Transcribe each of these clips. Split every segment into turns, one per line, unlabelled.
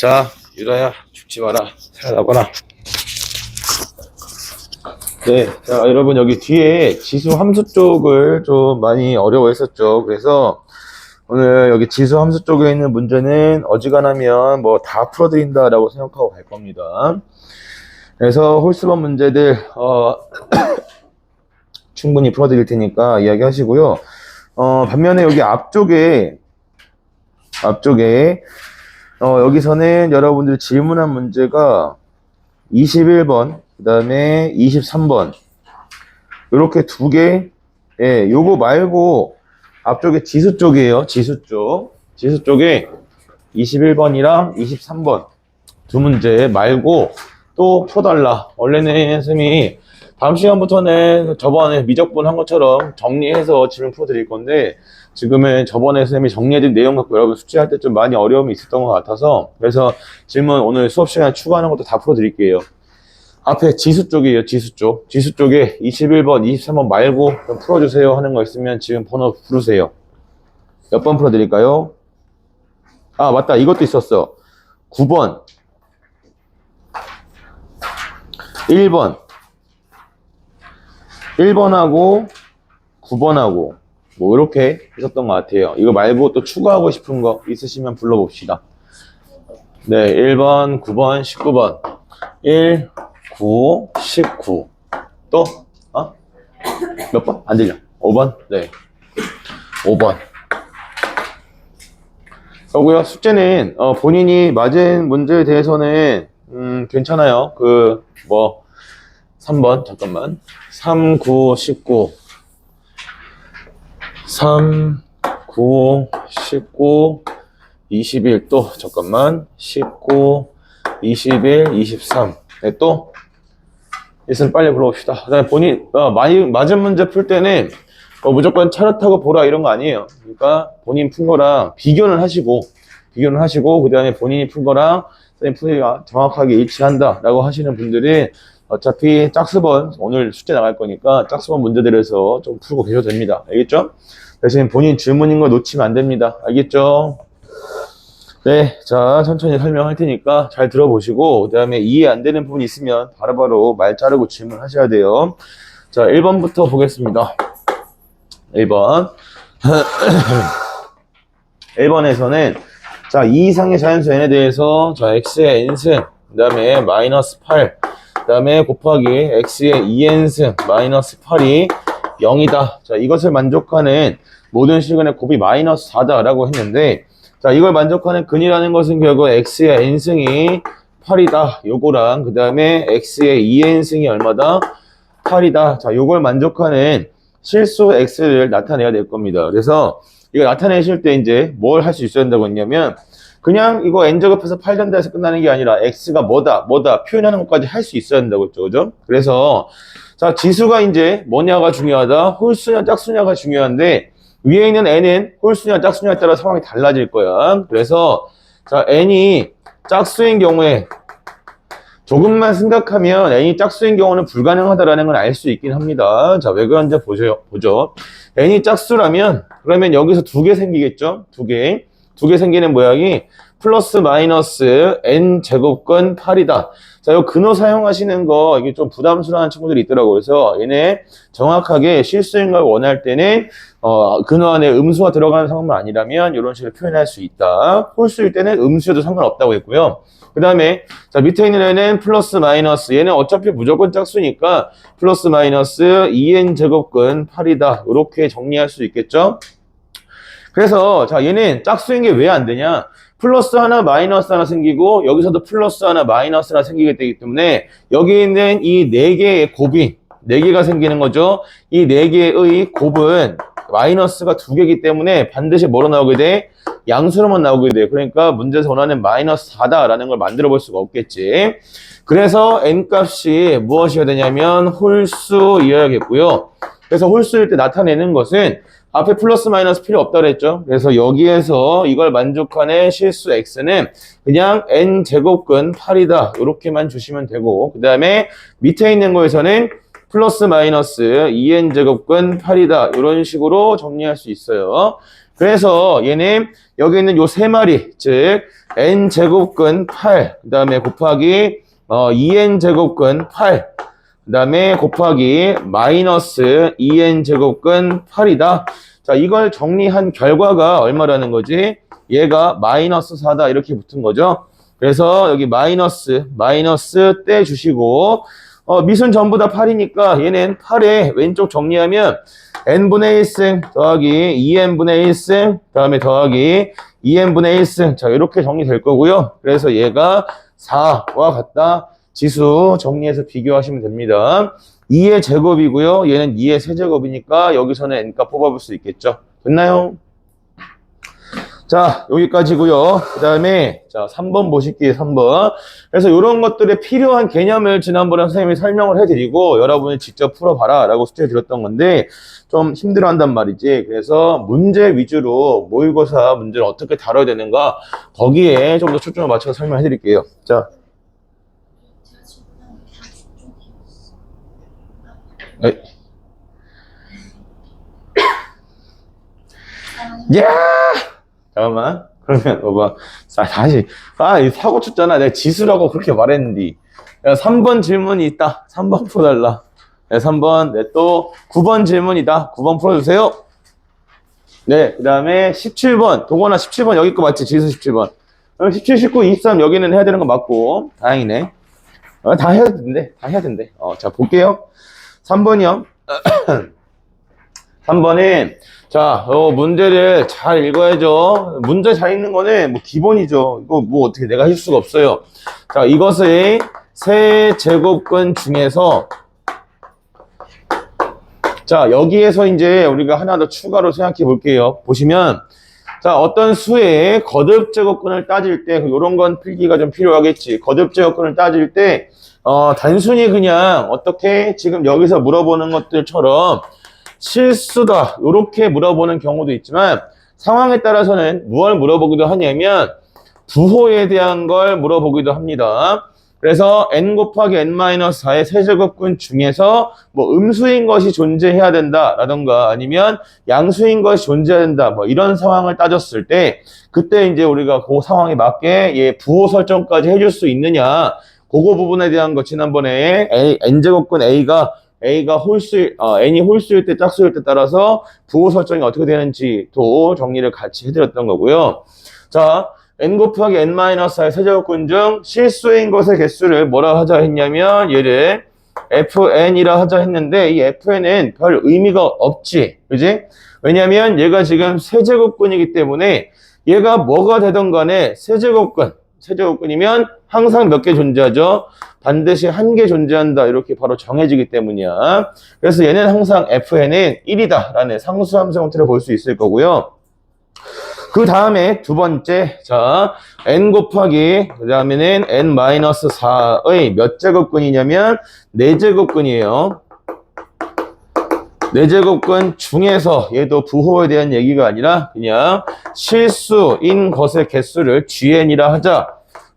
자, 유라야, 죽지 마라. 살아나거라. 네, 자, 여러분, 여기 뒤에 지수 함수 쪽을 좀 많이 어려워했었죠. 그래서 오늘 여기 지수 함수 쪽에 있는 문제는 어지간하면 뭐 다 풀어드린다라고 생각하고 갈 겁니다. 그래서 홀수번 문제들, 충분히 풀어드릴 테니까 이야기 하시고요. 반면에 여기 앞쪽에, 여기서는 여러분들 질문한 문제가 21번, 그 다음에 23번. 이렇게 두 개, 예, 요거 말고 앞쪽에 지수 쪽이에요. 지수 쪽. 지수 쪽에 21번이랑 23번. 두 문제 말고 또 풀어달라. 원래는 쌤이 다음 시간부터는 저번에 미적분 한 것처럼 정리해서 질문 풀어드릴 건데, 지금은 저번에 쌤이 정리해드린 내용 갖고 여러분 숙제할 때 좀 많이 어려움이 있었던 것 같아서, 그래서 질문 오늘 수업 시간에 추가하는 것도 다 풀어드릴게요. 앞에 지수 쪽이에요. 지수 쪽. 지수 쪽에 21번, 23번 말고 좀 풀어주세요 하는 거 있으면 지금 번호 부르세요. 몇 번 풀어드릴까요? 아, 맞다. 이것도 있었어. 9번, 1번, 1번하고 9번하고 뭐 이렇게 있었던 것 같아요. 이거 말고 또 추가하고 싶은 거 있으시면 불러봅시다. 네, 1번, 9번, 19번. 1, 9, 19. 또? 몇 번? 안 들려. 5번? 네. 5번. 그리고요, 숙제는, 본인이 맞은 문제에 대해서는, 괜찮아요. 3번, 잠깐만. 3, 9, 19. 3, 9, 19, 21. 또, 잠깐만. 19, 21, 23. 네, 또. 있으면 빨리 불러봅시다. 그 다음에 본인, 맞은 문제 풀 때는, 무조건 차렷하고 보라 이런 거 아니에요. 그러니까 본인 푼 거랑 비교는 하시고, 그 다음에 본인이 푼 거랑 선생님 풀이가 정확하게 일치한다라고 하시는 분들은 어차피 짝수번, 오늘 숙제 나갈 거니까 짝수번 문제들에서 좀 풀고 계셔도 됩니다. 알겠죠? 대신 본인 질문인 거 놓치면 안 됩니다. 알겠죠? 네, 자, 천천히 설명할 테니까 잘 들어보시고, 그 다음에 이해 안 되는 부분이 있으면 바로바로 말 자르고 질문하셔야 돼요. 자, 1번부터 보겠습니다. 1번. 1번에서는, 자, 2 이상의 자연수 n에 대해서, 자, x의 n승, 그 다음에 마이너스 8, 그 다음에 곱하기 x의 2n승, 마이너스 8이 0이다. 자, 이것을 만족하는 모든 시간의 곱이 마이너스 4다라고 했는데, 자, 이걸 만족하는 근이라는 것은 결국 x의 n승이 8이다. 요거랑, 그 다음에 x의 2n승이 얼마다? 8이다. 자, 요걸 만족하는 실수 x를 나타내야 될 겁니다. 그래서 이거 나타내실 때 이제 뭘 할 수 있어야 된다고 했냐면, 그냥 이거 n제곱해서 8 된다 해서 끝나는 게 아니라 x가 뭐다 표현하는 것까지 할 수 있어야 된다고 했죠. 그죠? 그래서 자, 지수가 이제 뭐냐가 중요하다, 홀수냐 짝수냐가 중요한데, 위에 있는 n은 홀수냐 짝수냐에 따라 상황이 달라질 거야. 그래서 자, n이 짝수인 경우에 조금만 생각하면 n이 짝수인 경우는 불가능하다라는 걸 알 수 있긴 합니다. 자, 왜 그런지 보죠. n이 짝수라면 그러면 여기서 두 개 생기겠죠? 두 개 생기는 모양이 플러스 마이너스 n 제곱근 8이다. 자, 이 근호 사용하시는 거 이게 좀 부담스러운 친구들이 있더라고요. 그래서 얘네 정확하게 실수인 걸 원할 때는 근호 안에 음수가 들어가는 상황만 아니라면 이런 식으로 표현할 수 있다. 홀수일 때는 음수여도 상관없다고 했고요. 그 다음에 자, 밑에 있는 애는 플러스 마이너스, 얘는 어차피 무조건 짝수니까 플러스 마이너스 2n 제곱근 8이다. 이렇게 정리할 수 있겠죠? 그래서 자, 얘는 짝수인 게 왜 안 되냐? 플러스 하나 마이너스 하나 생기고 여기서도 플러스 하나 마이너스 하나 생기게 되기 때문에 여기 있는 이 4개의 곱이 4개가 생기는 거죠. 이 4개의 곱은 마이너스가 2개이기 때문에 반드시 뭐로 나오게 돼? 양수로만 나오게 돼. 그러니까 문제에서 원하는 마이너스 4다라는 걸 만들어 볼 수가 없겠지. 그래서 n값이 무엇이어야 되냐면 홀수이어야겠고요. 그래서 홀수일 때 나타내는 것은 앞에 플러스 마이너스 필요 없다고 그랬죠. 그래서 여기에서 이걸 만족하는 실수 x는 그냥 n제곱근 8이다. 이렇게만 주시면 되고, 그 다음에 밑에 있는 거에서는 플러스 마이너스 2n제곱근 8이다. 이런 식으로 정리할 수 있어요. 그래서 얘는 여기 있는 요 세 마리, 즉 n제곱근 8, 그 다음에 곱하기 2n제곱근 8, 그 다음에 곱하기 마이너스 2n제곱근 8이다. 자, 이걸 정리한 결과가 얼마라는 거지? 얘가 마이너스 4다 이렇게 붙은 거죠. 그래서 여기 마이너스 떼주시고 밑은 전부 다 8이니까 얘는 8에 왼쪽 정리하면 n분의 1승 더하기 2n분의 1승 다음에 더하기 2n분의 1승 자 이렇게 정리될 거고요. 그래서 얘가 4와 같다. 지수 정리해서 비교하시면 됩니다. 2의 제곱이고요. 얘는 2의 세제곱이니까 여기서는 n값 뽑아볼 수 있겠죠. 됐나요? 자, 여기까지고요. 그 다음에 자 3번 보실게요. 3번. 그래서 이런 것들에 필요한 개념을 지난번에 선생님이 설명을 해드리고 여러분이 직접 풀어봐라 라고 숙제 드렸던 건데 좀 힘들어한단 말이지. 그래서 문제 위주로 모의고사 문제를 어떻게 다뤄야 되는가 거기에 좀 더 초점을 맞춰서 설명해드릴게요. 자, 야! 잠깐만. 그러면 봐봐. 다시. 이 사고 쳤잖아. 내가 지수라고 그렇게 말했는데. 야, 3번 질문이 있다. 3번 풀어달라. 네, 3번. 네, 또 9번 질문이다. 9번 풀어주세요. 네, 그 다음에 17번. 동원아 17번 여기 거 맞지? 지수 17번. 그럼 17, 19, 23 여기는 해야 되는 거 맞고. 다행이네. 다 해야 된대. 다 해야 된대. 자, 볼게요. 3번이요. 3번은 자, 문제를 잘 읽어야죠. 문제 잘 읽는 거는 뭐 기본이죠. 이거 뭐 어떻게 내가 할 수가 없어요. 자, 이것의 세 제곱근 중에서 자, 여기에서 이제 우리가 하나 더 추가로 생각해 볼게요. 보시면 자, 어떤 수의 거듭 제곱근을 따질 때 이런 건 필기가 좀 필요하겠지. 거듭 제곱근을 따질 때 단순히 그냥 어떻게 지금 여기서 물어보는 것들처럼 실수다 이렇게 물어보는 경우도 있지만 상황에 따라서는 무엇을 물어보기도 하냐면 부호에 대한 걸 물어보기도 합니다. 그래서 n 곱하기 n-4의 세제곱근 중에서 뭐 음수인 것이 존재해야 된다 라던가 아니면 양수인 것이 존재해야 된다 뭐 이런 상황을 따졌을 때 그때 이제 우리가 그 상황에 맞게 부호 설정까지 해줄 수 있느냐 그거 부분에 대한 거 지난번에 n제곱근 A가 홀수, n이 홀수일 때 짝수일 때 따라서 부호 설정이 어떻게 되는지도 정리를 같이 해드렸던 거고요. 자, n 곱하기 n-4의 세제곱근 중 실수인 것의 개수를 뭐라 하자 했냐면 얘를 fn이라 하자 했는데 이 fn은 별 의미가 없지. 그지? 왜냐면 얘가 지금 세제곱근이기 때문에 얘가 뭐가 되던 간에 세제곱근이면 항상 몇 개 존재하죠? 반드시 한 개 존재한다 이렇게 바로 정해지기 때문이야. 그래서 얘는 항상 fn은 1이다 라는 상수함수 형태를 볼 수 있을 거고요. 그 다음에 두 번째 자 n 곱하기 그 다음에는 n-4의 몇 제곱근이냐면 4제곱근이에요. 4제곱근 중에서 얘도 부호에 대한 얘기가 아니라 그냥 실수인 것의 개수를 gn이라 하자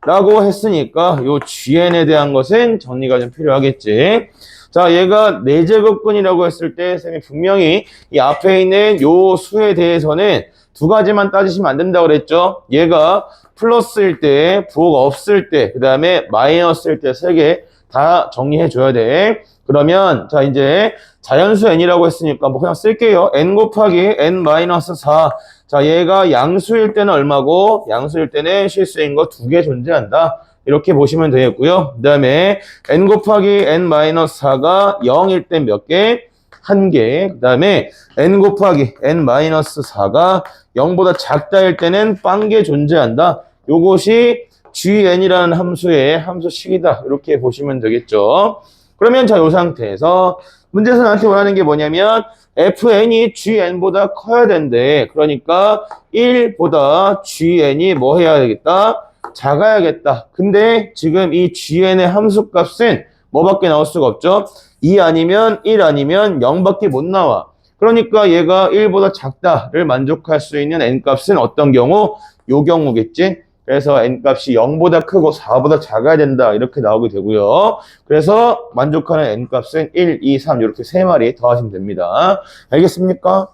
라고 했으니까 요 gn에 대한 것은 정리가 좀 필요하겠지. 자, 얘가 4제곱근이라고 했을 때 쌤이 분명히 이 앞에 있는 요 수에 대해서는 두 가지만 따지시면 안 된다고 그랬죠. 얘가 플러스일 때, 부호가 없을 때, 그 다음에 마이너스일 때 세 개 다 정리해 줘야 돼. 그러면 자 이제 자연수 n이라고 했으니까 뭐 그냥 쓸게요. n 곱하기 n-4. 자, 얘가 양수일 때는 얼마고 양수일 때는 실수인 거 2개 존재한다. 이렇게 보시면 되겠고요. 그 다음에 n 곱하기 n-4가 0일 때 몇 개? 1개. 그 다음에 n 곱하기 n-4가 0보다 작다일 때는 0개 존재한다. 요것이 gn이라는 함수의 함수식이다. 이렇게 보시면 되겠죠. 그러면 자, 이 상태에서 문제에서 나한테 원하는 게 뭐냐면 fn이 gn보다 커야 된대. 그러니까 1보다 gn이 뭐 해야 되겠다? 작아야겠다. 근데 지금 이 gn의 함수값은 뭐밖에 나올 수가 없죠? 2 아니면 1 아니면 0밖에 못 나와. 그러니까 얘가 1보다 작다를 만족할 수 있는 n값은 어떤 경우? 요 경우겠지? 그래서 n값이 0보다 크고 4보다 작아야 된다. 이렇게 나오게 되고요. 그래서 만족하는 n값은 1, 2, 3 이렇게 세 마리 더하시면 됩니다. 알겠습니까?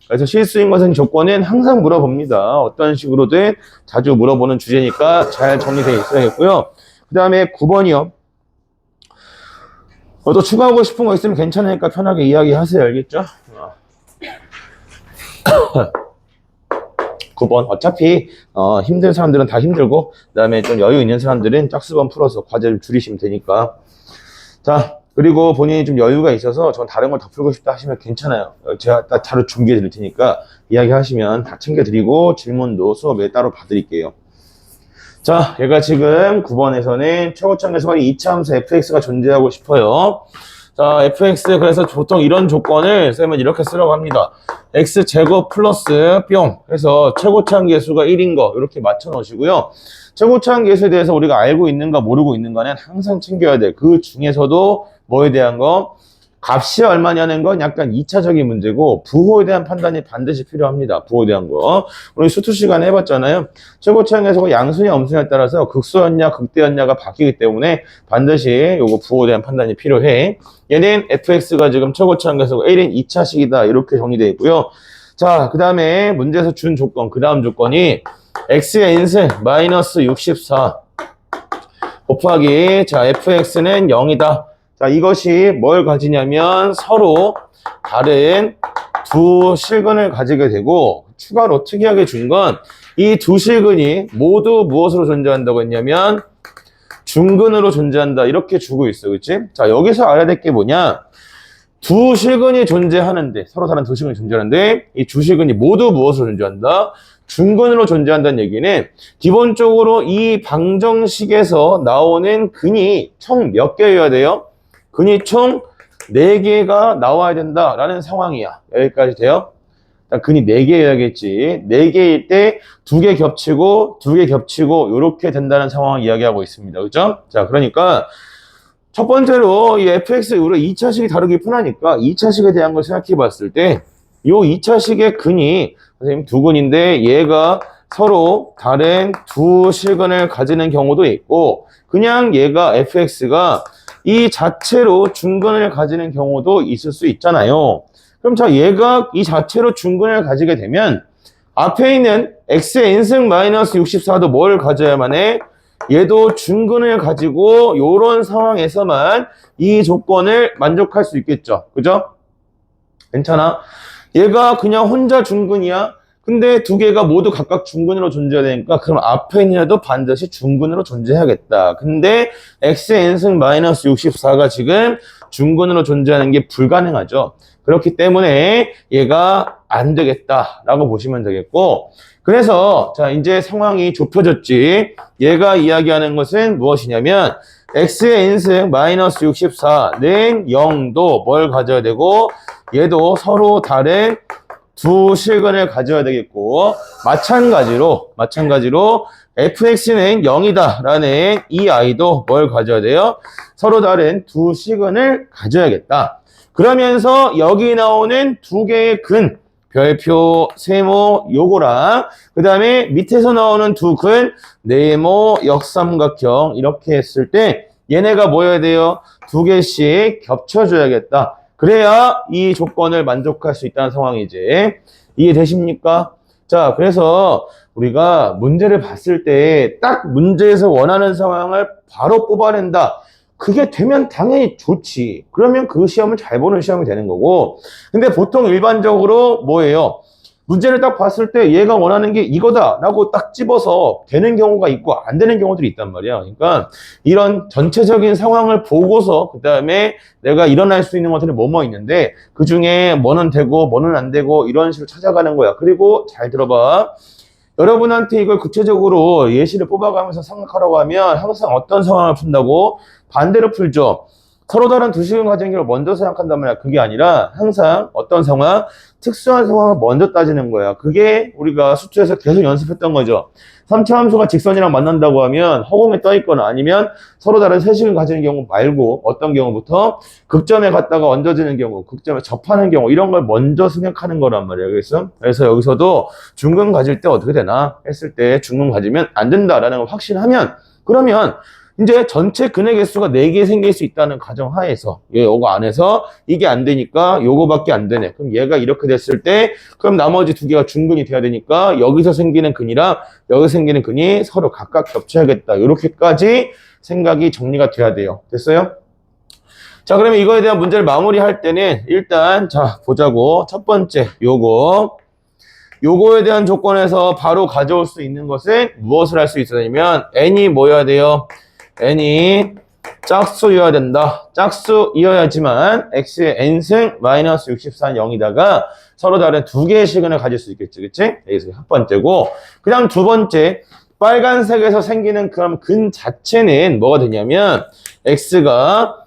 그래서 실수인 것은 조건은 항상 물어봅니다. 어떤 식으로든 자주 물어보는 주제니까 잘 정리되어 있어야겠고요. 그 다음에 9번이요. 또 추가하고 싶은 거 있으면 괜찮으니까 편하게 이야기하세요. 알겠죠? 9번. 어차피 힘든 사람들은 다 힘들고 그 다음에 좀 여유 있는 사람들은 짝수번 풀어서 과제를 줄이시면 되니까. 자, 그리고 본인이 좀 여유가 있어서 전 다른 걸 더 풀고 싶다 하시면 괜찮아요. 제가 딱 자료 준비해 드릴 테니까 이야기하시면 다 챙겨드리고 질문도 수업에 따로 봐드릴게요. 자, 얘가 지금 9번에서는 최고점에서 2차 함수 fx가 존재하고 싶어요. 자, fx 그래서 보통 이런 조건을 쌤은 이렇게 쓰라고 합니다. x제곱 플러스 뿅 해서 최고차항 계수가 1인 거 이렇게 맞춰 놓으시고요. 최고차항 계수에 대해서 우리가 알고 있는가 모르고 있는가는 항상 챙겨야 돼. 그 중에서도 뭐에 대한 거? 값이 얼마냐는 건 약간 2차적인 문제고 부호에 대한 판단이 반드시 필요합니다. 부호에 대한 거. 우리 수투 시간에 해봤잖아요. 최고차항에서 양수냐 엄수냐에 따라서 극소였냐 극대였냐가 바뀌기 때문에 반드시 요거 부호에 대한 판단이 필요해. 얘는 fx가 지금 최고차항에서 1인 2차식이다. 이렇게 정리되어 있고요. 자, 그 다음에 문제에서 준 조건, 그 다음 조건이 x의 n승 마이너스 64 곱하기 자 fx는 0이다. 자, 이것이 뭘 가지냐면 서로 다른 두 실근을 가지게 되고 추가로 특이하게 준 건 이 두 실근이 모두 무엇으로 존재한다고 했냐면 중근으로 존재한다 이렇게 주고 있어. 그치? 자, 여기서 알아야 될 게 뭐냐? 두 실근이 존재하는데 서로 다른 두 실근이 존재하는데 이 두 실근이 모두 무엇으로 존재한다? 중근으로 존재한다는 얘기는 기본적으로 이 방정식에서 나오는 근이 총 몇 개여야 돼요? 근이 총 4개가 나와야 된다라는 상황이야. 여기까지 돼요? 근이 4개여야겠지. 4개일 때 2개 겹치고 2개 겹치고 이렇게 된다는 상황을 이야기하고 있습니다. 그죠? 자, 그러니까 첫 번째로 이 fx 우리가 2차식이 다루기 편하니까 2차식에 대한 걸 생각해 봤을 때 이 2차식의 근이 선생님 두 근인데 얘가 서로 다른 두 실근을 가지는 경우도 있고 그냥 얘가 fx가 이 자체로 중근을 가지는 경우도 있을 수 있잖아요. 그럼 자, 얘가 이 자체로 중근을 가지게 되면 앞에 있는 x의 n승 마이너스 64도 뭘 가져야만 해? 얘도 중근을 가지고 이런 상황에서만 이 조건을 만족할 수 있겠죠. 그죠? 괜찮아? 얘가 그냥 혼자 중근이야. 근데 두 개가 모두 각각 중근으로 존재해야 되니까 그럼 앞에 있는 애도 반드시 중근으로 존재해야겠다. 근데 x의 n승 마이너스 64가 지금 중근으로 존재하는 게 불가능하죠. 그렇기 때문에 얘가 안 되겠다라고 보시면 되겠고 그래서 자 이제 상황이 좁혀졌지. 얘가 이야기하는 것은 무엇이냐면 x의 n승 마이너스 64는 0도 뭘 가져야 되고 얘도 서로 다른 두 실근을 가져야 되겠고 마찬가지로 fx는 0이다 라는 이 아이도 뭘 가져야 돼요? 서로 다른 두 실근을 가져야겠다. 그러면서 여기 나오는 두 개의 근 별표, 세모, 요거랑 그 다음에 밑에서 나오는 두 근 네모, 역삼각형 이렇게 했을 때 얘네가 뭐여야 돼요? 두 개씩 겹쳐줘야겠다. 그래야 이 조건을 만족할 수 있다는 상황이지. 이해되십니까? 자, 그래서 우리가 문제를 봤을 때 딱 문제에서 원하는 상황을 바로 뽑아낸다. 그게 되면 당연히 좋지. 그러면 그 시험을 잘 보는 시험이 되는 거고. 근데 보통 일반적으로 뭐예요? 문제를 딱 봤을 때 얘가 원하는 게 이거다 라고 딱 집어서 되는 경우가 있고 안 되는 경우들이 있단 말이야. 그러니까 이런 전체적인 상황을 보고서 그 다음에 내가 일어날 수 있는 것들이 뭐뭐 있는데 그 중에 뭐는 되고 뭐는 안 되고 이런 식으로 찾아가는 거야. 그리고 잘 들어봐. 여러분한테 이걸 구체적으로 예시를 뽑아가면서 생각하라고 하면 항상 어떤 상황을 푼다고? 반대로 풀죠. 서로 다른 두 식을 가진 걸 먼저 생각한단 말이야. 그게 아니라 항상 어떤 상황, 특수한 상황을 먼저 따지는 거야. 그게 우리가 수투에서 계속 연습했던 거죠. 3차 함수가 직선이랑 만난다고 하면 허공에 떠 있거나 아니면 서로 다른 세 식을 가지는 경우 말고 어떤 경우부터 극점에 갔다가 얹어지는 경우, 극점에 접하는 경우 이런 걸 먼저 생각하는 거란 말이에요. 그래서 여기서도 중근 가질 때 어떻게 되나 했을 때 중근 가지면 안 된다라는 걸 확신하면 그러면 이제 전체 근의 개수가 4개 생길 수 있다는 가정하에서 요거 안에서 이게 안 되니까 요거밖에 안 되네. 그럼 얘가 이렇게 됐을 때 그럼 나머지 2개가 중근이 돼야 되니까 여기서 생기는 근이랑 여기서 생기는 근이 서로 각각 겹쳐야겠다. 이렇게까지 생각이 정리가 돼야 돼요. 됐어요? 자, 그러면 이거에 대한 문제를 마무리할 때는 일단 자 보자고. 첫 번째 요거에 대한 조건에서 바로 가져올 수 있는 것은 무엇을 할 수 있으냐면 n이 뭐여야 돼요? n이 짝수여야 된다. 짝수이어야지만 x의 n승 마이너스 64는 0이다가 서로 다른 2개의 시근을 가질 수 있겠지. 그치? 여기서 첫 번째고 그 다음 두 번째 빨간색에서 생기는 그럼 근 자체는 뭐가 되냐면 x가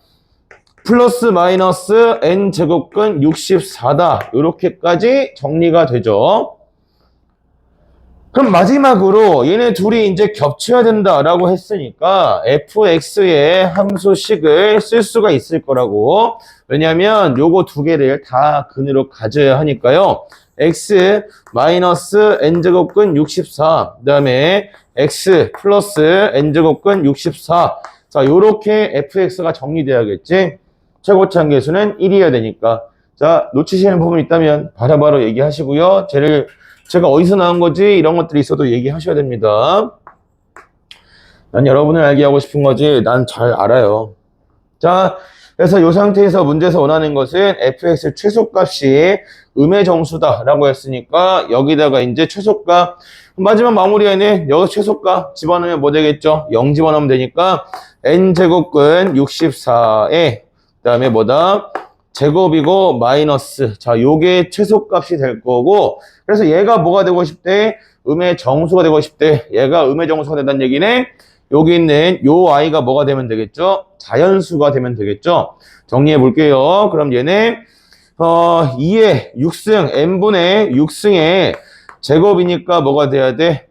플러스 마이너스 n제곱근 64다. 이렇게까지 정리가 되죠. 그럼 마지막으로 얘네 둘이 이제 겹쳐야 된다라고 했으니까 fx의 함수식을 쓸 수가 있을 거라고. 왜냐면 요거 2개를 다 근으로 가져야 하니까요. x 마이너스 n제곱근 64, 그 다음에 x 플러스 n제곱근 64. 자, 요렇게 fx가 정리돼야겠지. 최고차항 계수는 1이어야 되니까. 자, 놓치시는 부분 있다면 바로바로 얘기하시고요. 제가 어디서 나온 거지? 이런 것들이 있어도 얘기하셔야 됩니다. 난 여러분을 알게 하고 싶은 거지. 난 잘 알아요. 자, 그래서 이 상태에서 문제에서 원하는 것은 fx 최소값이 음의 정수다라고 했으니까 여기다가 이제 최소값 마지막 마무리에는 여기 최소값 집어넣으면 뭐 되겠죠? 0 집어넣으면 되니까 n제곱근 64에 그 다음에 뭐다? 제곱이고 마이너스. 자, 요게 최소값이 될 거고 그래서 얘가 뭐가 되고 싶대? 음의 정수가 되고 싶대. 얘가 음의 정수가 된다는 얘기네. 여기 있는 요 i가 뭐가 되면 되겠죠? 자연수가 되면 되겠죠? 정리해 볼게요. 그럼 얘네 2의 6승 n분의 6승의 제곱이니까 뭐가 돼야 돼?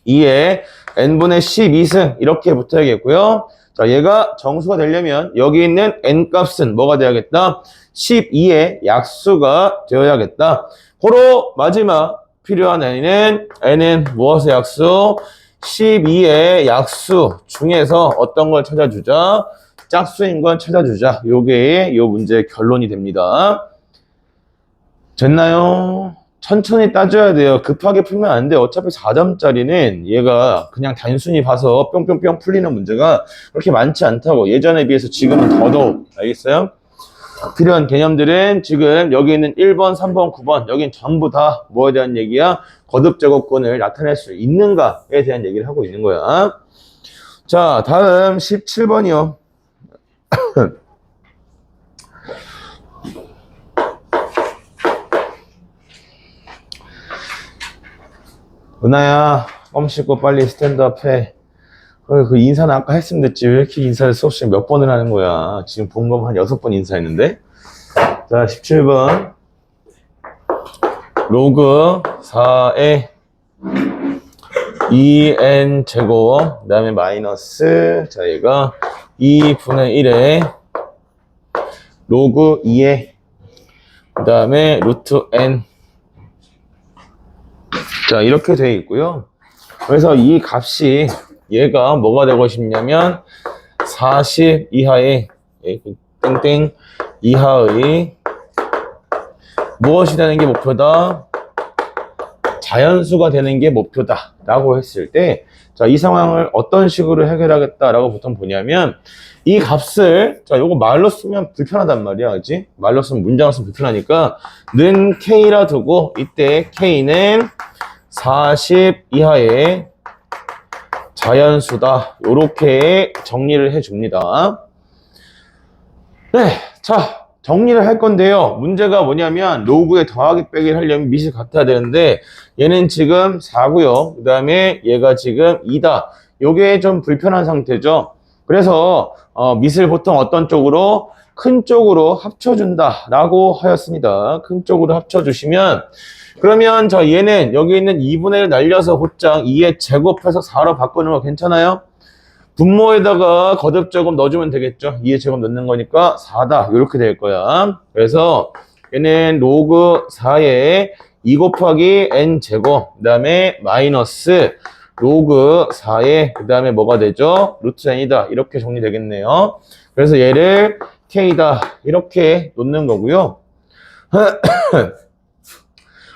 2의 n분의 12승 이렇게 붙어야겠고요. 자, 얘가 정수가 되려면 여기 있는 n값은 뭐가 돼야겠다? 12의 약수가 되어야겠다. 고로 마지막 필요한 n은 무엇의 약수? 12의 약수 중에서 어떤 걸 찾아주자? 짝수인 걸 찾아주자. 요게 요 문제의 결론이 됩니다. 됐나요? 천천히 따져야 돼요. 급하게 풀면 안 돼요. 어차피 4점짜리는 얘가 그냥 단순히 봐서 뿅뿅뿅 풀리는 문제가 그렇게 많지 않다고. 예전에 비해서 지금은 더더욱. 알겠어요? 필요한 개념들은 지금 여기 있는 1번, 3번, 9번 여긴 전부 다 뭐에 대한 얘기야? 거듭제곱근을 나타낼 수 있는가에 대한 얘기를 하고 있는 거야. 자, 다음 17번이요. 은하야, 껌 씻고 빨리 스탠드업 해. 그 인사는 아까 했으면 됐지. 왜 이렇게 인사를 수업 시간에 몇 번을 하는 거야? 지금 본 거면 한 6번 인사했는데. 자, 17번. 로그 4의 2n 제곱, 그 다음에 마이너스, 자, 얘가 2분의 1에 로그 2에, 그 다음에 루트 n. 자, 이렇게 되어 있고요. 그래서 이 값이 얘가 뭐가 되고 싶냐면 40 이하의 땡땡 이하의 무엇이 되는 게 목표다? 자연수가 되는 게 목표다 라고 했을 때, 자, 이 상황을 어떤 식으로 해결하겠다 라고 보통 보냐면 이 값을, 자, 요거 말로 쓰면 불편하단 말이야. 그치? 말로 쓰면 문장으로 쓰면 불편하니까 는 k라 두고 이때 k는 40 이하의 자연수다. 요렇게 정리를 해줍니다. 네, 자, 정리를 할 건데요. 문제가 뭐냐면 로그에 더하기 빼기를 하려면 밑이 같아야 되는데 얘는 지금 4고요. 그 다음에 얘가 지금 2다. 요게 좀 불편한 상태죠. 그래서 밑을 보통 어떤 쪽으로? 큰 쪽으로 합쳐준다 라고 하였습니다. 큰 쪽으로 합쳐주시면 그러면 저 얘는 여기 있는 2분의 1 날려서 곧장 2에 제곱해서 4로 바꾸는 거 괜찮아요? 분모에다가 거듭제곱 넣어주면 되겠죠. 2의 제곱 넣는 거니까 4다. 이렇게 될 거야. 그래서 얘는 로그 4에 2 곱하기 n 제곱, 그 다음에 마이너스 로그 4의 그 다음에 뭐가 되죠? 루트 n이다. 이렇게 정리되겠네요. 그래서 얘를 k다. 이렇게 놓는 거고요.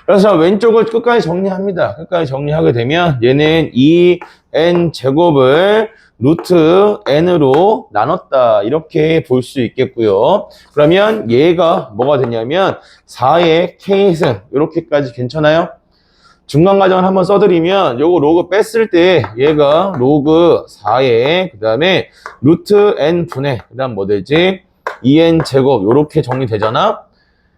그래서 왼쪽을 끝까지 정리합니다. 끝까지 정리하게 되면 얘는 2n 제곱을 루트 n으로 나눴다. 이렇게 볼 수 있겠고요. 그러면 얘가 뭐가 되냐면 4의 k승 이렇게까지 괜찮아요? 중간 과정을 한번 써드리면 요거 로그 뺐을 때 얘가 로그 4의 그 다음에 루트 n 분의 그 다음 뭐 되지? 2n 제곱 요렇게 정리되잖아?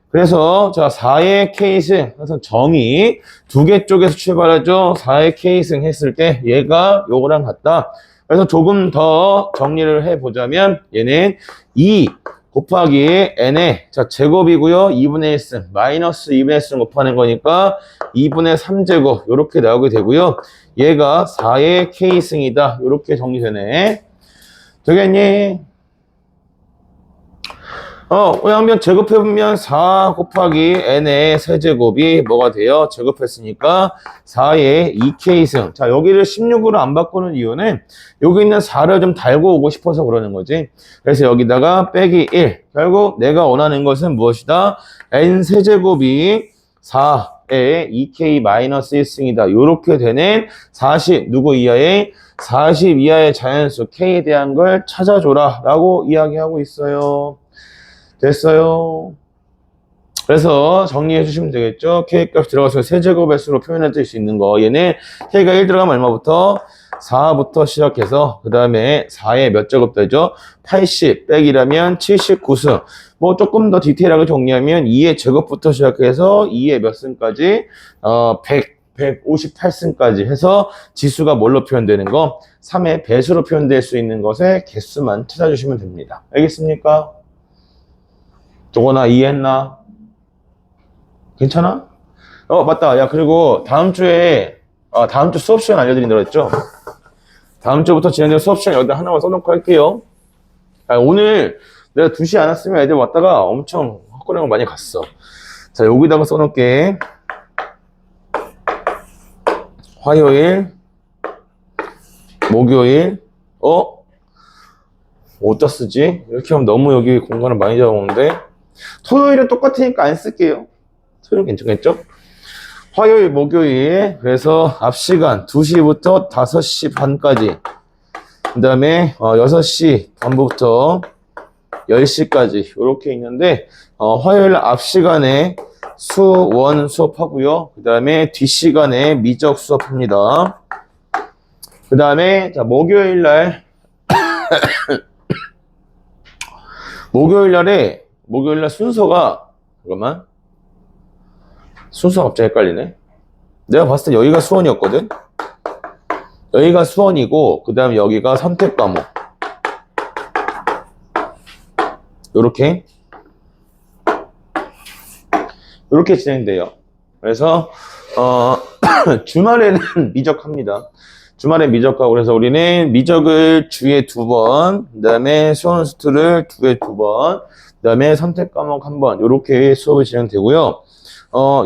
그래서 자 4의 k승 그래서 정의 두 개 쪽에서 출발하죠. 4의 k승 했을 때 얘가 요거랑 같다. 그래서 조금 더 정리를 해보자면 얘는 2 곱하기 n의 자 제곱이고요. 2분의 1승 마이너스 2분의 1승 곱하는 거니까 2분의 3제곱 요렇게 나오게 되고요. 얘가 4의 k승이다. 요렇게 정리되네. 되겠니? 양변 제곱해보면 4 곱하기 n의 세제곱이 뭐가 돼요? 제곱했으니까 4의 2k승. 자, 여기를 16으로 안 바꾸는 이유는 여기 있는 4를 좀 달고 오고 싶어서 그러는 거지. 그래서 여기다가 빼기 1. 결국 내가 원하는 것은 무엇이다? n 세제곱이 4의 2k-1승이다. 요렇게 되는 40, 누구 이하의? 40 이하의 자연수 k에 대한 걸 찾아줘라 라고 이야기하고 있어요. 됐어요. 그래서 정리해 주시면 되겠죠. K값 들어가서 세제곱의 수로 표현해 줄 수 있는 거. 얘는 K가 1 들어가면 얼마부터? 4부터 시작해서 그 다음에 4에 몇 제곱 되죠? 80 빼기라면 79승. 뭐 조금 더 디테일하게 정리하면 2의 제곱부터 시작해서 2의 몇 승까지? 158승까지 해서 지수가 뭘로 표현되는 거? 3의 배수로 표현될 수 있는 것의 개수만 찾아주시면 됩니다. 알겠습니까? 저거나 이해했나? 괜찮아? 맞다. 야, 그리고 다음 주 수업 시간 알려드린다고 했죠? 다음 주부터 진행되는 수업 시간 여기다 하나만 써놓고 할게요. 오늘 내가 2시 안 왔으면 애들 왔다가 엄청 헛거리고 많이 갔어. 자, 여기다가 써놓을게. 화요일, 목요일, 어디다 쓰지? 이렇게 하면 너무 여기 공간을 많이 잡아먹는데. 토요일은 똑같으니까 안 쓸게요. 토요일 괜찮겠죠? 화요일, 목요일. 그래서 앞 시간 2시부터 5시 반까지. 그 다음에 6시 반부터 10시까지 이렇게 있는데 화요일 앞 시간에 수원 수업하고요. 그 다음에 뒷 시간에 미적 수업합니다. 그 다음에 목요일 날 목요일 날 순서가 잠깐만 순서가 갑자기 헷갈리네. 내가 봤을 때 여기가 수원이었거든. 여기가 수원이고 그 다음에 여기가 선택 과목. 요렇게 진행돼요. 그래서 주말에는 미적합니다. 주말에 미적하고 그래서 우리는 미적을 주에 2번, 그 다음에 수원수투를 주에 2번, 그 다음에 선택 과목 1번 요렇게 수업이 진행되고요.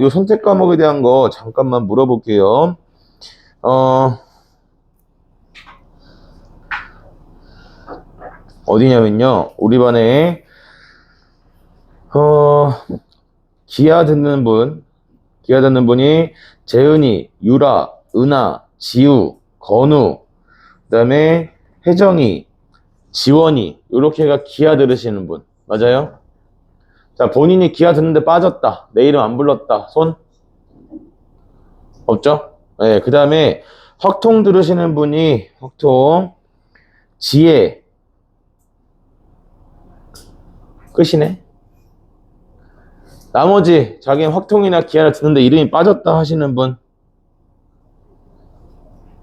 요 선택 과목에 대한 거 잠깐만 물어볼게요. 어디냐면요. 우리 반에 기아 듣는 분이 재은이, 유라, 은하, 지우, 건우, 그 다음에 혜정이, 지원이 이렇게가 기아 들으시는 분 맞아요? 자, 본인이 기아 듣는데 빠졌다. 내 이름 안 불렀다. 손? 없죠? 네, 그 다음에 확통 들으시는 분이 확통, 지혜, 끝이네. 나머지 자기는 확통이나 기아를 듣는데 이름이 빠졌다 하시는 분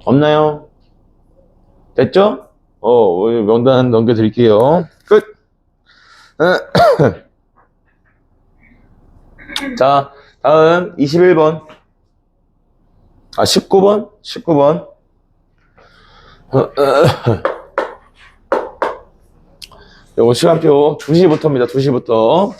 없나요? 됐죠? 명단 넘겨드릴게요. 끝! 자, 다음 21번 19번 요거 시간표 2시부터입니다. 2시부터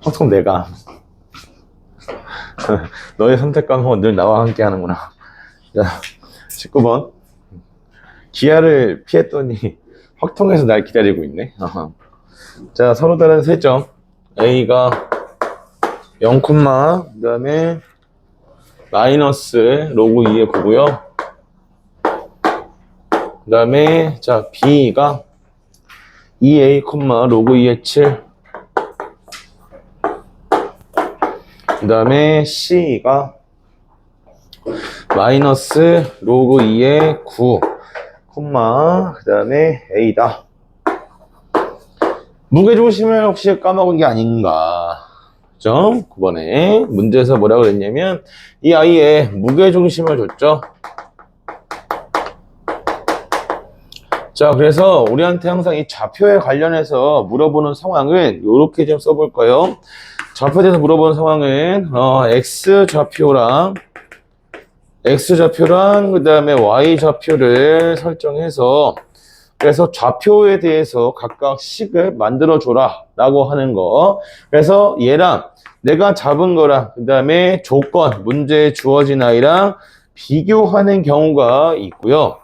확통 내가. 너의 선택과목은 늘 나와 함께 하는구나. 자, 19번. 기아를 피했더니 확통해서 날 기다리고 있네. 자, 서로 다른 세 점. A가 0, 그 다음에 마이너스 로그 2의 9고요. 그 다음에 자 B가 2A, 로그 2의 7. 그 다음에 C가 마이너스 로그 2의 9, 그 다음에 A다. 무게중심을 혹시 까먹은 게 아닌가? 그죠? 9번에 문제에서 뭐라고 그랬냐면 이 아이의 무게중심을 줬죠. 자, 그래서 우리한테 항상 이 좌표에 관련해서 물어보는 상황은 이렇게 좀 써볼까요? 좌표에 대해서 물어보는 상황은 X좌표랑 그 다음에 Y좌표를 설정해서 그래서 좌표에 대해서 각각 식을 만들어줘라 라고 하는 거. 그래서 얘랑 내가 잡은 거랑 그 다음에 조건, 문제에 주어진 아이랑 비교하는 경우가 있고요.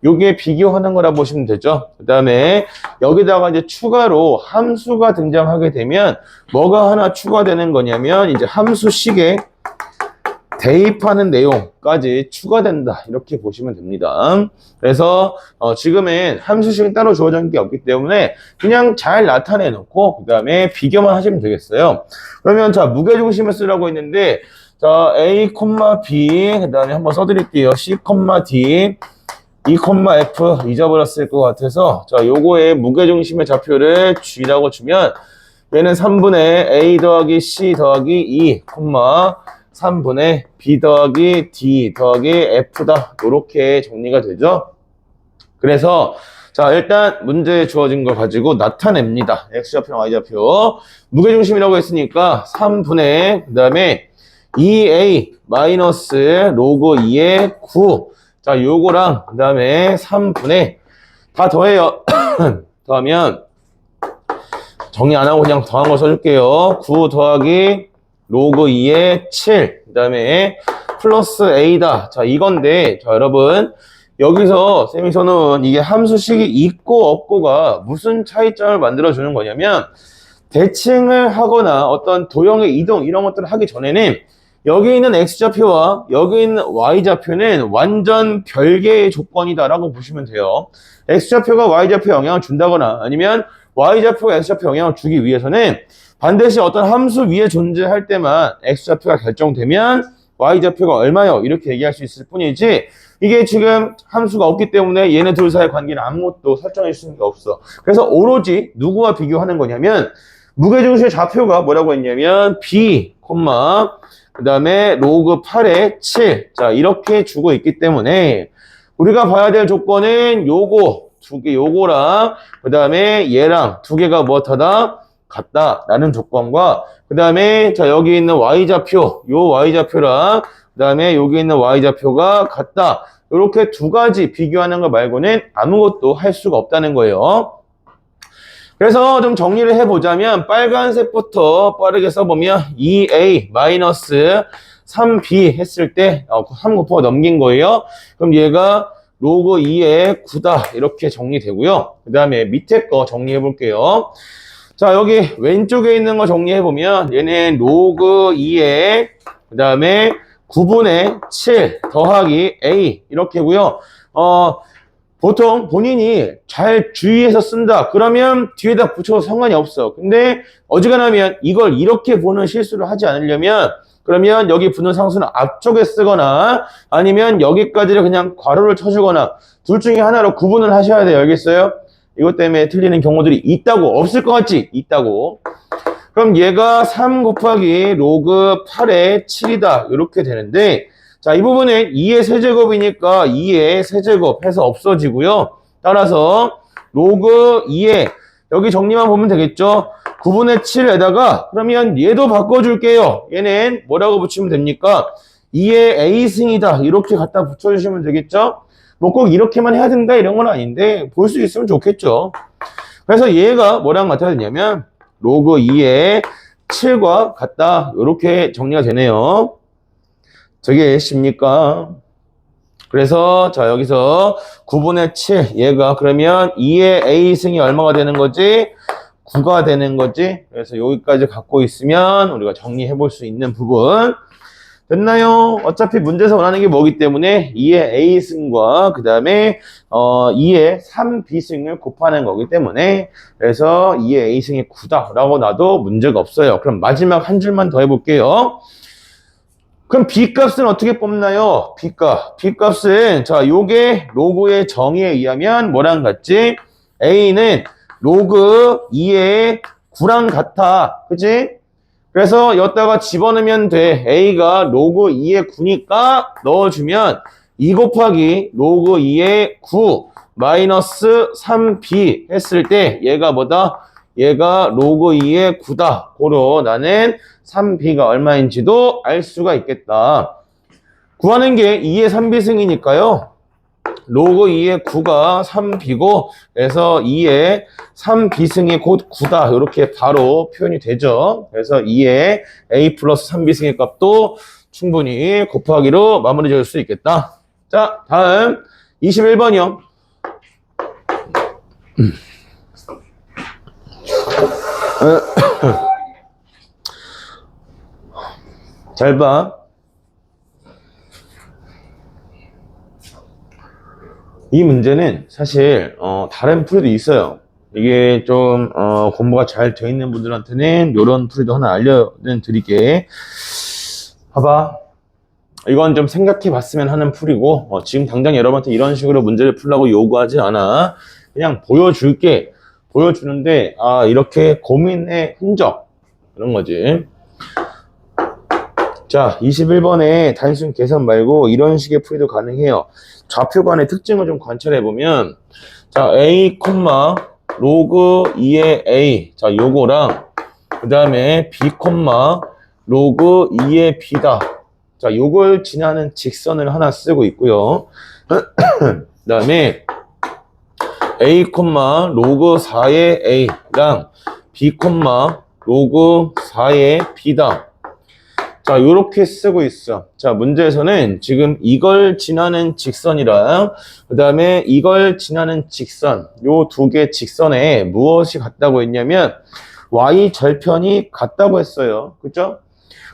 요게 비교하는 거라 보시면 되죠. 그 다음에 여기다가 이제 추가로 함수가 등장하게 되면 뭐가 하나 추가되는 거냐면 이제 함수식에 대입하는 내용까지 추가된다. 이렇게 보시면 됩니다. 그래서 지금은 함수식은 따로 주어진 게 없기 때문에 그냥 잘 나타내 놓고 그 다음에 비교만 하시면 되겠어요. 그러면 자 무게중심을 쓰라고 했는데 자 A, B 그 다음에 한번 써드릴게요. C, D 2,F 잊어버렸을 것 같아서 자 요거의 무게중심의 좌표를 G라고 주면 얘는 3분의 A 더하기 C 더하기 2, 3분의 B 더하기 D 더하기 F다. 이렇게 정리가 되죠. 그래서 자 일단 문제에 주어진 걸 가지고 나타냅니다. X좌표랑 Y좌표 무게중심이라고 했으니까 3분의 그 다음에 2A 마이너스 로그 2의 9 자, 요거랑, 그 다음에 3분의, 다 더해요. 더하면, 정리 안 하고 그냥 더한 거 써줄게요. 9 더하기 로그 2의 7. 그 다음에, 플러스 A다. 자, 이건데, 자, 여러분. 여기서, 쌤이서는 이게 함수식이 있고 없고가 무슨 차이점을 만들어주는 거냐면, 대칭을 하거나 어떤 도형의 이동, 이런 것들을 하기 전에는, 여기 있는 X좌표와 여기 있는 Y좌표는 완전 별개의 조건이다라고 보시면 돼요. X좌표가 Y좌표에 영향을 준다거나 아니면 Y좌표가 X좌표에 영향을 주기 위해서는 반드시 어떤 함수 위에 존재할 때만 X좌표가 결정되면 Y좌표가 얼마요? 이렇게 얘기할 수 있을 뿐이지 이게 지금 함수가 없기 때문에 얘네 둘 사이의 관계는 아무것도 설정해 주는 게 없어. 그래서 오로지 누구와 비교하는 거냐면 무게중심의 좌표가 뭐라고 했냐면 B, 그 다음에 로그 8의 7. 자, 이렇게 주고 있기 때문에 우리가 봐야 될 조건은 요거, 두 개, 요거랑 그 다음에 얘랑 두 개가 뭐하다? 같다라는 조건과 그 다음에 자, 여기 있는 Y좌표, 요 Y좌표랑 그 다음에 여기 있는 Y좌표가 같다. 이렇게 두 가지 비교하는 거 말고는 아무것도 할 수가 없다는 거예요. 그래서 좀 정리를 해보자면 빨간색부터 빠르게 써보면 2A 마이너스 3B 했을 때 3 곱하고 넘긴 거예요. 그럼 얘가 로그 2의 9다 이렇게 정리되고요. 그 다음에 밑에 거 정리해 볼게요. 자 여기 왼쪽에 있는 거 정리해 보면 얘는 로그 2의 그 다음에 9분의 7 더하기 A 이렇게고요. 보통 본인이 잘 주의해서 쓴다. 그러면 뒤에다 붙여도 상관이 없어. 근데 어지간하면 이걸 이렇게 보는 실수를 하지 않으려면 그러면 여기 붙는 상수는 앞쪽에 쓰거나 아니면 여기까지를 그냥 괄호를 쳐주거나 둘 중에 하나로 구분을 하셔야 돼요. 알겠어요? 이것 때문에 틀리는 경우들이 있다고. 없을 것 같지? 있다고. 그럼 얘가 3 곱하기 로그 8의 7이다. 이렇게 되는데 자, 이 부분은 2의 세제곱이니까 2의 세제곱 해서 없어지고요. 따라서 로그 2의 여기 정리만 보면 되겠죠. 9분의 7에다가 그러면 얘도 바꿔줄게요. 얘는 뭐라고 붙이면 됩니까? 2의 A승이다. 이렇게 갖다 붙여주시면 되겠죠. 뭐 꼭 이렇게만 해야 된다 이런 건 아닌데 볼 수 있으면 좋겠죠. 그래서 얘가 뭐랑 같아야 되냐면 로그 2의 7과 같다. 이렇게 정리가 되네요. 저게 C입니까? 그래서 자 여기서 9분의 7 얘가 그러면 2의 A승이 얼마가 되는 거지? 9가 되는 거지. 그래서 여기까지 갖고 있으면 우리가 정리해 볼 수 있는 부분 됐나요? 어차피 문제에서 원하는 게 뭐기 때문에 2의 A승과 그 다음에 2의 3B승을 곱하는 거기 때문에 그래서 2의 A승이 9다 라고 놔도 문제가 없어요. 그럼 마지막 한 줄만 더 해볼게요. 그럼 B값은 어떻게 뽑나요? B값은 자 요게 로그의 정의에 의하면 뭐랑 같지? A는 로그 2의 9랑 같아. 그치? 그래서 여기다가 집어넣으면 돼. A가 로그 2의 9니까 넣어주면 2 곱하기 로그 2의 9 마이너스 3B 했을 때 얘가 뭐다? 얘가 로그 2의 9다. 고로 나는 3B가 얼마인지도 알 수가 있겠다. 구하는 게 2의 3B승이니까요. 로그 2의 9가 3B고 그래서 2의 3B승이 곧 9다. 이렇게 바로 표현이 되죠. 그래서 2의 A 플러스 3B승의 값도 충분히 곱하기로 마무리 지을 수 있겠다. 자, 다음 21번이요. 잘 봐. 이 문제는 사실 다른 풀이도 있어요. 이게 좀 공부가 잘 돼 있는 분들한테는 이런 풀이도 하나 알려드릴게. 봐봐. 이건 좀 생각해 봤으면 하는 풀이고 지금 당장 여러분한테 이런 식으로 문제를 풀라고 요구하지 않아. 그냥 보여줄게. 보여주는데 이렇게 고민의 흔적 이런 거지. 자, 21번에 단순 계산 말고 이런 식의 풀이도 가능해요. 좌표 간의 특징을 좀 관찰해보면 자, A, 로그 2의 A 자, 요거랑 그 다음에 B, 로그 2의 B다. 자, 요걸 지나는 직선을 하나 쓰고 있고요. 그 다음에 A, 로그 4의 A랑 B, 로그 4의 B다. 자, 요렇게 쓰고 있어. 자, 문제에서는 지금 이걸 지나는 직선이랑 그 다음에 이걸 지나는 직선 요 두 개 직선에 무엇이 같다고 했냐면 y 절편이 같다고 했어요. 그죠?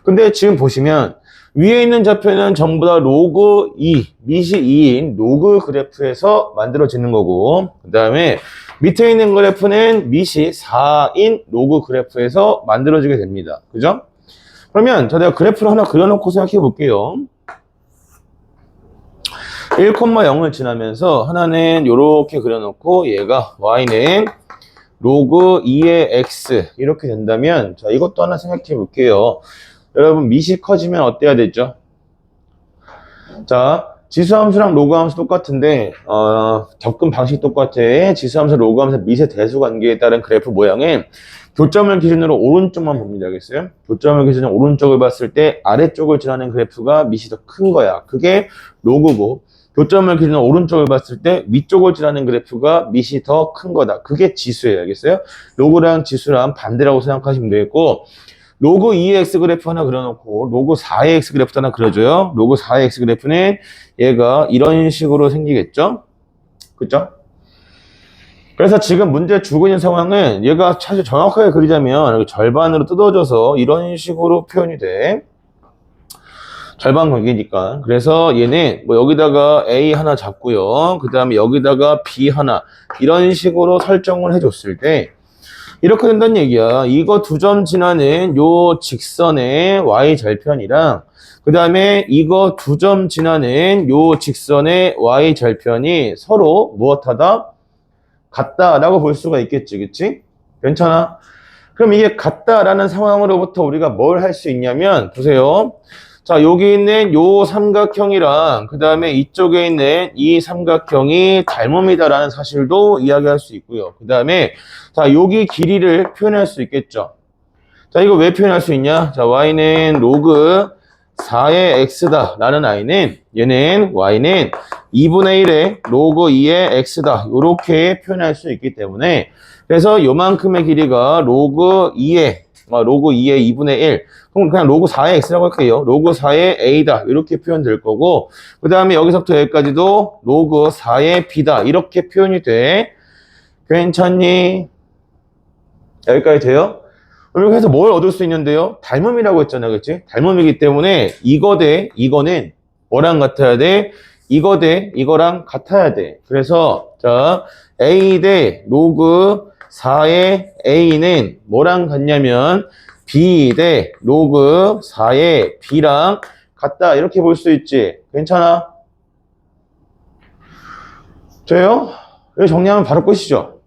근데 지금 보시면 위에 있는 좌표는 전부 다 로그 2, 밑이 2인 로그 그래프에서 만들어지는 거고 그 다음에 밑에 있는 그래프는 밑이 4인 로그 그래프에서 만들어지게 됩니다. 그죠? 그러면 내가 그래프를 하나 그려놓고 생각해 볼게요. 1,0을 지나면서 하나는 이렇게 그려놓고 얘가 y는 로그 2의 x 이렇게 된다면 자 이것도 하나 생각해 볼게요. 여러분 밑이 커지면 어때야 되죠? 자 지수함수랑 로그함수 똑같은데 접근 방식 똑같아. 지수함수 로그함수 밑의 대수관계에 따른 그래프 모양은 교점을 기준으로 오른쪽만 봅니다. 알겠어요? 교점을 기준으로 오른쪽을 봤을 때 아래쪽을 지나는 그래프가 밑이 더 큰 거야. 그게 로그고 교점을 기준으로 오른쪽을 봤을 때 위쪽을 지나는 그래프가 밑이 더 큰 거다. 그게 지수예요. 알겠어요? 로그랑 지수랑 반대라고 생각하시면 되겠고 로그 2의 x 그래프 하나 그려놓고 로그 4의 x 그래프 하나 그려줘요. 로그 4의 x 그래프는 얘가 이런 식으로 생기겠죠? 그죠? 그래서 지금 문제 주고 있는 상황은 얘가 사실 정확하게 그리자면 이렇게 절반으로 뜯어져서 이런 식으로 표현이 돼. 절반 관계니까. 그래서 얘는 뭐 여기다가 A 하나 잡고요. 그 다음에 여기다가 B 하나 이런 식으로 설정을 해줬을 때 이렇게 된다는 얘기야. 이거 두 점 지나는 요 직선의 y 절편이랑 그 다음에 이거 두 점 지나는 요 직선의 y 절편이 서로 무엇하다? 같다라고 볼 수가 있겠지. 그치? 괜찮아? 그럼 이게 같다라는 상황으로부터 우리가 뭘 할 수 있냐면 보세요. 자, 여기 있는 요 삼각형이랑 그 다음에 이쪽에 있는 이 삼각형이 닮음이다라는 사실도 이야기할 수 있고요. 그 다음에 자, 여기 길이를 표현할 수 있겠죠. 자, 이거 왜 표현할 수 있냐? 자, y는 로그 4의 x다 라는 얘는 y는 2분의 1의 로그 2의 x다 이렇게 표현할 수 있기 때문에 그래서 요만큼의 길이가 로그 2의 로그 2의 2분의 1. 그럼 그냥 로그 4의 x라고 할게요. 로그 4의 a다. 이렇게 표현될 거고, 그 다음에 여기서부터 여기까지도 로그 4의 b다. 이렇게 표현이 돼. 괜찮니? 여기까지 돼요? 이렇게 해서 뭘 얻을 수 있는데요? 닮음이라고 했잖아요. 그치? 닮음이기 때문에 이거 대 이거는 뭐랑 같아야 돼? 이거 대 이거랑 같아야 돼. 그래서 자 a 대 로그 4의 a는 뭐랑 같냐면 b 대 로그 4의 b랑 같다. 이렇게 볼 수 있지. 괜찮아? 돼요? 이거 정리하면 바로 끝이죠.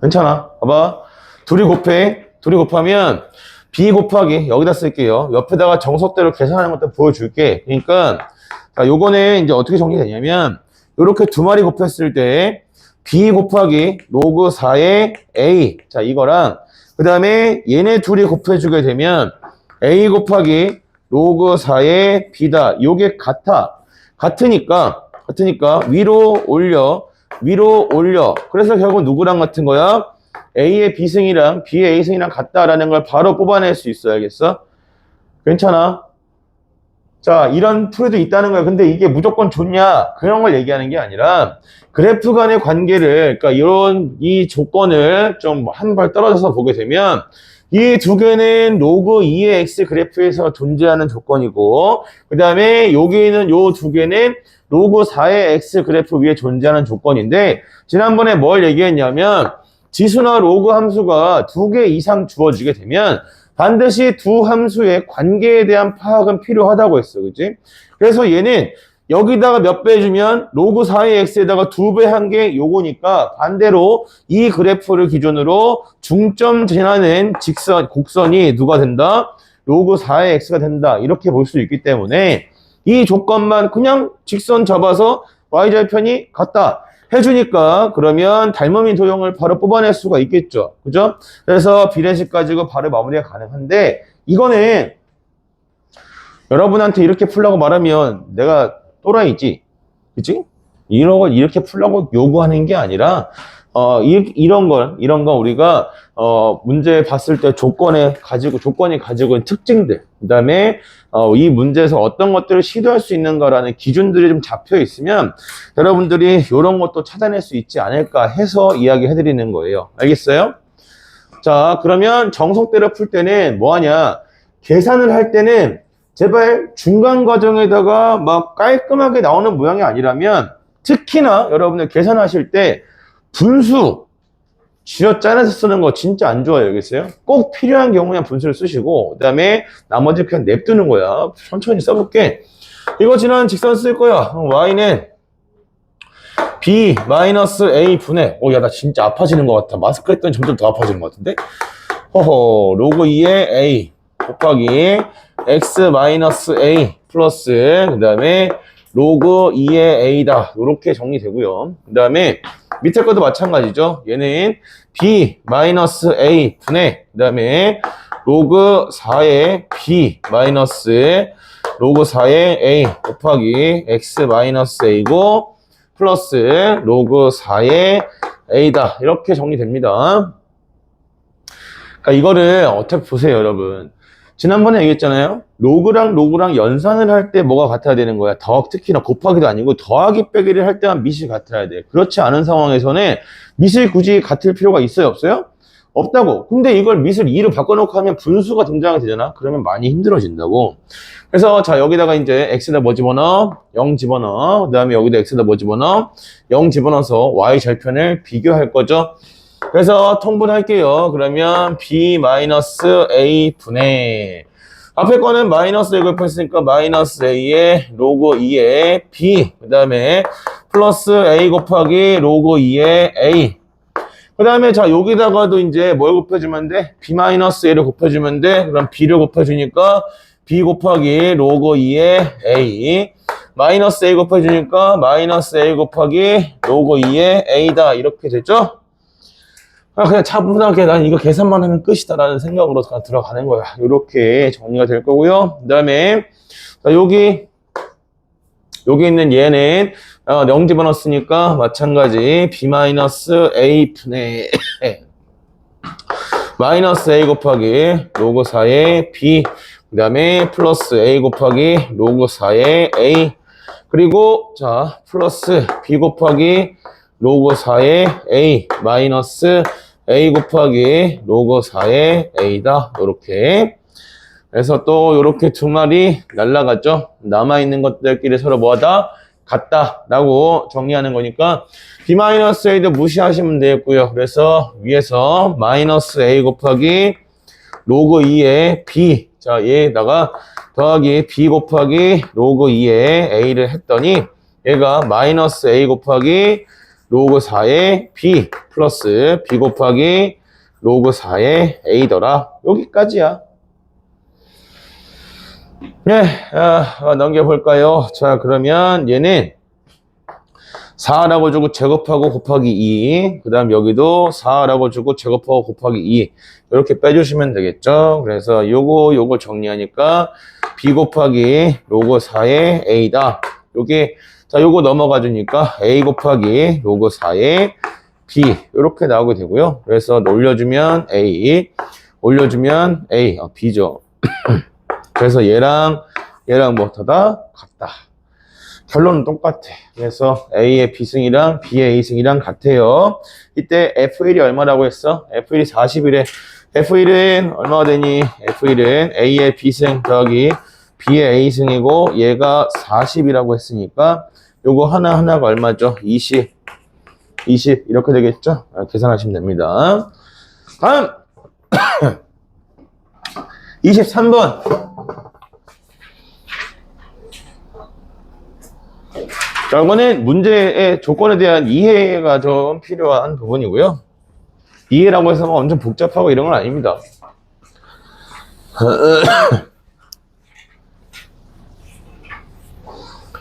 괜찮아. 봐봐. 둘이 곱해. 둘이 곱하면 b 곱하기 여기다 쓸게요. 옆에다가 정석대로 계산하는 것도 보여줄게. 그러니까 자, 요거는 이제 어떻게 정리되냐면 요렇게 두 마리 곱했을 때 b 곱하기 로그 4의 a. 자, 이거랑 그 다음에 얘네 둘이 곱해주게 되면 a 곱하기 로그 4의 b다. 요게 같으니까 위로 올려. 그래서 결국 누구랑 같은 거야? A의 B승이랑 B의 A승이랑 같다라는 걸 바로 뽑아낼 수 있어. 알겠어? 괜찮아? 자, 이런 풀이도 있다는 거야. 근데 이게 무조건 좋냐? 그런 걸 얘기하는 게 아니라 그래프 간의 관계를, 그러니까 이 조건을 좀 한 발 떨어져서 보게 되면 이 두 개는 로그 2의 x 그래프에서 존재하는 조건이고, 그 다음에 여기는 요 두 개는 로그 4의 x 그래프 위에 존재하는 조건인데, 지난번에 뭘 얘기했냐면 지수나 로그 함수가 두 개 이상 주어지게 되면 반드시 두 함수의 관계에 대한 파악은 필요하다고 했어. 그치? 그래서 얘는 여기다가 몇 배 주면 로그 4의 x에다가 2배 한 게 요거니까 반대로 이 그래프를 기준으로 중점 지나는 곡선이 누가 된다? 로그 4의 x가 된다. 이렇게 볼 수 있기 때문에 이 조건만 그냥 직선 잡아서 y절편이 같다 해주니까 그러면 닮음인 도형을 바로 뽑아낼 수가 있겠죠. 그죠? 그래서 비례식 가지고 바로 마무리가 가능한데 이거는 여러분한테 이렇게 풀라고 말하면 내가 또라이지. 그치? 이런 걸 이렇게 풀라고 요구하는 게 아니라 이런 건 우리가 문제 봤을 때 조건이 가지고 있는 특징들, 그다음에 이 문제에서 어떤 것들을 시도할 수 있는가라는 기준들이 좀 잡혀 있으면 여러분들이 이런 것도 찾아낼 수 있지 않을까 해서 이야기해 드리는 거예요. 알겠어요? 자, 그러면 정석대로 풀 때는 뭐 하냐? 계산을 할 때는 제발 중간 과정에다가 막 깔끔하게 나오는 모양이 아니라면 특히나 여러분들 계산하실 때 분수 쥐어짜내서 쓰는 거 진짜 안 좋아요. 알겠어요? 꼭 필요한 경우에 분수를 쓰시고 그 다음에 나머지 그냥 냅두는 거야. 천천히 써볼게. 이거 지난 직선 쓸 거야. y는 b-a 분의 야 나 진짜 아파지는 것 같아. 마스크 했더니 점점 더 아파지는 것 같은데? 로그 2의 a 곱하기 x-a 플러스 그 다음에 로그 2의 a다. 이렇게 정리되고요. 그 다음에 밑에 것도 마찬가지죠. 얘는 b-a 분의 그 다음에 로그 4의 b 마이너스 로그 4의 a 곱하기 x-a고 플러스 로그 4의 a다. 이렇게 정리됩니다. 그러니까 이거를 어떻게 보세요, 여러분. 지난번에 얘기했잖아요. 로그랑 연산을 할 때 뭐가 같아야 되는 거야. 특히나 곱하기도 아니고 더하기 빼기를 할 때만 밑이 같아야 돼. 그렇지 않은 상황에서는 밑이 굳이 같을 필요가 있어요, 없어요? 없다고. 근데 이걸 밑을 2로 바꿔놓고 하면 분수가 등장이 되잖아. 그러면 많이 힘들어진다고. 그래서 자 여기다가 이제 x에다 뭐 집어넣어? 0 집어넣어. 그 다음에 여기다 x에다 뭐 집어넣어? 0 집어넣어서 y 절편을 비교할 거죠. 그래서 통분할게요. 그러면 b-a 분의 앞에 거는 마이너스 a 곱했으니까 마이너스 a의 로그 2의 b 그 다음에 플러스 a 곱하기 로그 2의 a 그 다음에 자 여기다가도 이제 뭘 곱해주면 돼? b-a를 곱해주면 돼. 그럼 b를 곱해주니까 b 곱하기 로그 2의 a 마이너스 a 곱해주니까 마이너스 a 곱하기 로그 2의 a다. 이렇게 되죠? 그냥 차분하게 난 이거 계산만 하면 끝이다 라는 생각으로 들어가는 거야. 이렇게 정리가 될 거고요. 그 다음에 여기 있는 얘는 0 집어넣었으니까 마찬가지 b-a 분의 마이너스 a 곱하기 로그 4의 b, 그 다음에 플러스 a 곱하기 로그 4의 a, 그리고 자 플러스 b 곱하기 로그 4의 a 마이너스 a 곱하기 로그 4의 a다. 이렇게. 그래서 또 이렇게 두 마리 날라갔죠. 남아있는 것들끼리 서로 뭐하다? 같다 라고 정리하는 거니까 b-a도 무시하시면 되겠고요. 그래서 위에서 마이너스 a 곱하기 로그 2의 b, 자 얘에다가 더하기 b 곱하기 로그 2의 a를 했더니 얘가 마이너스 a 곱하기 로그 4의 b 플러스 b 곱하기 로그 4의 a더라. 여기까지야. 네, 넘겨볼까요? 자, 그러면 얘는 4라고 주고 제곱하고 곱하기 2, 그 다음 여기도 4라고 주고 제곱하고 곱하기 2 이렇게 빼주시면 되겠죠. 그래서 요거 정리하니까 b 곱하기 로그 4의 a다. 요게 자 요거 넘어가 주니까 a 곱하기 로그 4의 b 이렇게 나오게 되고요. 그래서 올려주면 a, 올려주면 a, b죠. 그래서 얘랑 뭐하다? 같다. 결론은 똑같아. 그래서 A의 B승이랑 B의 A승이랑 같아요. 이때 F1이 얼마라고 했어? F1이 40이래. F1은 얼마가 되니? F1은 A의 B승 더하기 B의 A승이고 얘가 40이라고 했으니까 요거 하나하나가 얼마죠? 20 이렇게 되겠죠? 계산하시면 됩니다. 다음 23번. 자, 이거는 문제의 조건에 대한 이해가 좀 필요한 부분이고요. 이해라고 해서 엄청 복잡하고 이런 건 아닙니다.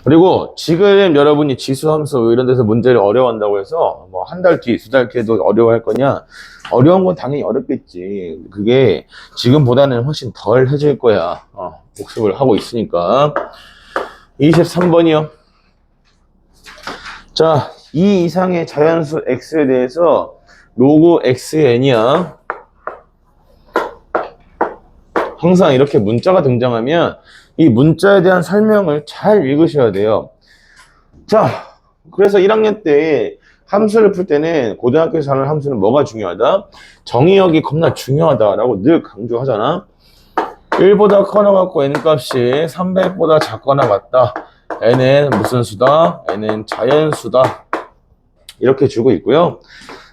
그리고 지금 여러분이 지수함수 이런 데서 문제를 어려워한다고 해서 뭐 한 달 뒤, 두 달 뒤에도 어려워할 거냐? 어려운 건 당연히 어렵겠지. 그게 지금보다는 훨씬 덜 해질 거야. 복습을 하고 있으니까. 23번이요. 자, 이 이상의 자연수 x에 대해서 로그 xn이야. 항상 이렇게 문자가 등장하면 이 문자에 대한 설명을 잘 읽으셔야 돼요. 자, 그래서 1학년 때 함수를 풀 때는 고등학교에서 하는 함수는 뭐가 중요하다? 정의역이 겁나 중요하다라고 늘 강조하잖아. 1보다 커나갖고 n값이 300보다 작거나 같다. n은 무슨 수다? n은 자연수다. 이렇게 주고 있고요.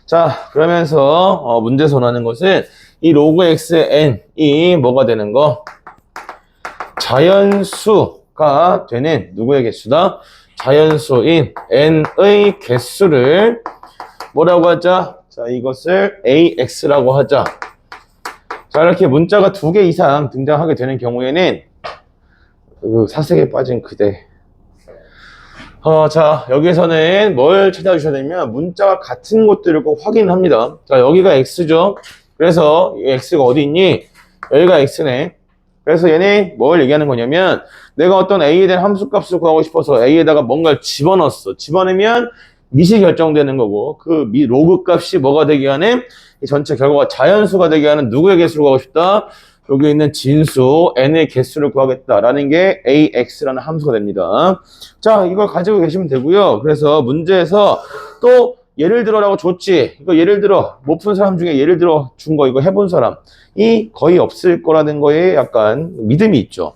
자, 그러면서 문제 손하는 것은 이 로그 x의 n이 뭐가 되는 거? 자연수가 되는 누구의 개수다? 자연수인 n의 개수를 뭐라고 하자? 자, 이것을 ax라고 하자. 자, 이렇게 문자가 2개 이상 등장하게 되는 경우에는 사색에 빠진 그대. 자, 여기에서는 뭘 찾아주셔야 되냐면 문자가 같은 것들을 꼭 확인합니다. 자, 여기가 x죠. 그래서 이 x가 어디 있니? 여기가 x네. 그래서 얘네 뭘 얘기하는 거냐면 내가 어떤 a에 대한 함수값을 구하고 싶어서 a에다가 뭔가를 집어넣었어. 집어넣으면 미시 결정되는 거고 그 로그 값이 뭐가 되게 하는 이 전체 결과가 자연수가 되게 하는 누구의 개수를 구하고 싶다? 여기 있는 진수 n의 개수를 구하겠다라는 게 ax라는 함수가 됩니다. 자, 이걸 가지고 계시면 되고요. 그래서 문제에서 또 예를 들어라고 줬지. 이거 예를 들어 못 푼 사람 중에 예를 들어 준 거 이거 해본 사람이 거의 없을 거라는 거에 약간 믿음이 있죠.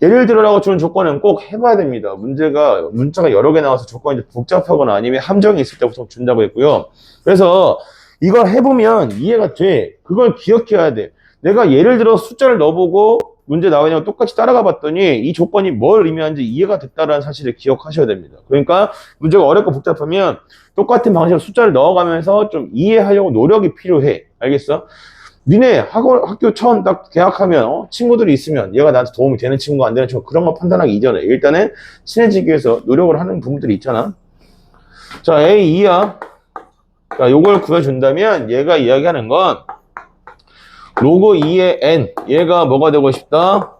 예를 들어라고 주는 조건은 꼭 해봐야 됩니다. 문자가 여러 개 나와서 조건이 복잡하거나 아니면 함정이 있을 때부터 준다고 했고요. 그래서 이걸 해보면 이해가 돼. 그걸 기억해야 돼. 내가 예를 들어 숫자를 넣어보고 문제 나오냐고 똑같이 따라가 봤더니 이 조건이 뭘 의미하는지 이해가 됐다는 사실을 기억하셔야 됩니다. 그러니까 문제가 어렵고 복잡하면 똑같은 방식으로 숫자를 넣어가면서 좀 이해하려고 노력이 필요해. 알겠어? 니네 학교 처음 딱 개학하면 친구들이 있으면 얘가 나한테 도움이 되는 친구가 안 되는 친구 그런 거 판단하기 이전에 일단은 친해지기 위해서 노력을 하는 부분들이 있잖아. 자, A2야. 자, 요걸 구해준다면 얘가 이야기하는 건 로그 2의 n, 얘가 뭐가 되고 싶다?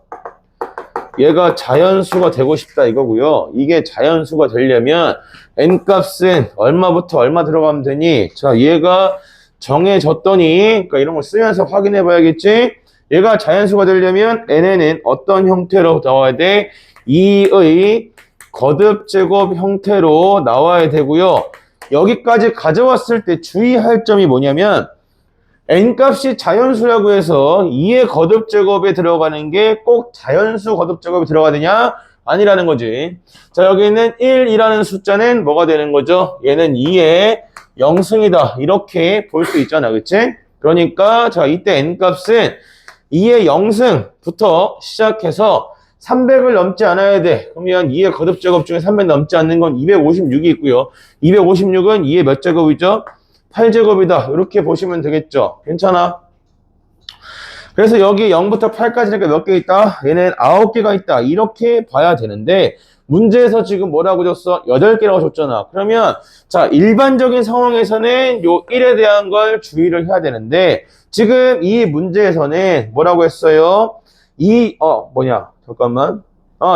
얘가 자연수가 되고 싶다 이거고요. 이게 자연수가 되려면 n 값은 얼마부터 얼마 들어가면 되니? 자, 얘가 정해졌더니, 그러니까 이런 거 쓰면서 확인해 봐야겠지? 얘가 자연수가 되려면 n에는 어떤 형태로 나와야 돼? 2의 거듭제곱 형태로 나와야 되고요. 여기까지 가져왔을 때 주의할 점이 뭐냐면 n값이 자연수라고 해서 2의 거듭제곱에 들어가는 게 꼭 자연수 거듭제곱에 들어가야 되냐? 아니라는 거지. 자, 여기 있는 1이라는 숫자는 뭐가 되는 거죠? 얘는 2의 영승이다. 이렇게 볼 수 있잖아. 그치? 그러니까 자, 이때 n값은 2의 영승부터 시작해서 300을 넘지 않아야 돼. 그러면 2의 거듭제곱 중에 300 넘지 않는 건 256이 있고요. 256은 2의 몇 제곱이죠? 8제곱이다. 이렇게 보시면 되겠죠. 괜찮아? 그래서 여기 0부터 8까지니까 몇 개 있다? 얘는 9개가 있다. 이렇게 봐야 되는데 문제에서 지금 뭐라고 줬어? 8개라고 줬잖아. 그러면 자, 일반적인 상황에서는 요 1에 대한 걸 주의를 해야 되는데 지금 이 문제에서는 뭐라고 했어요? 잠깐만.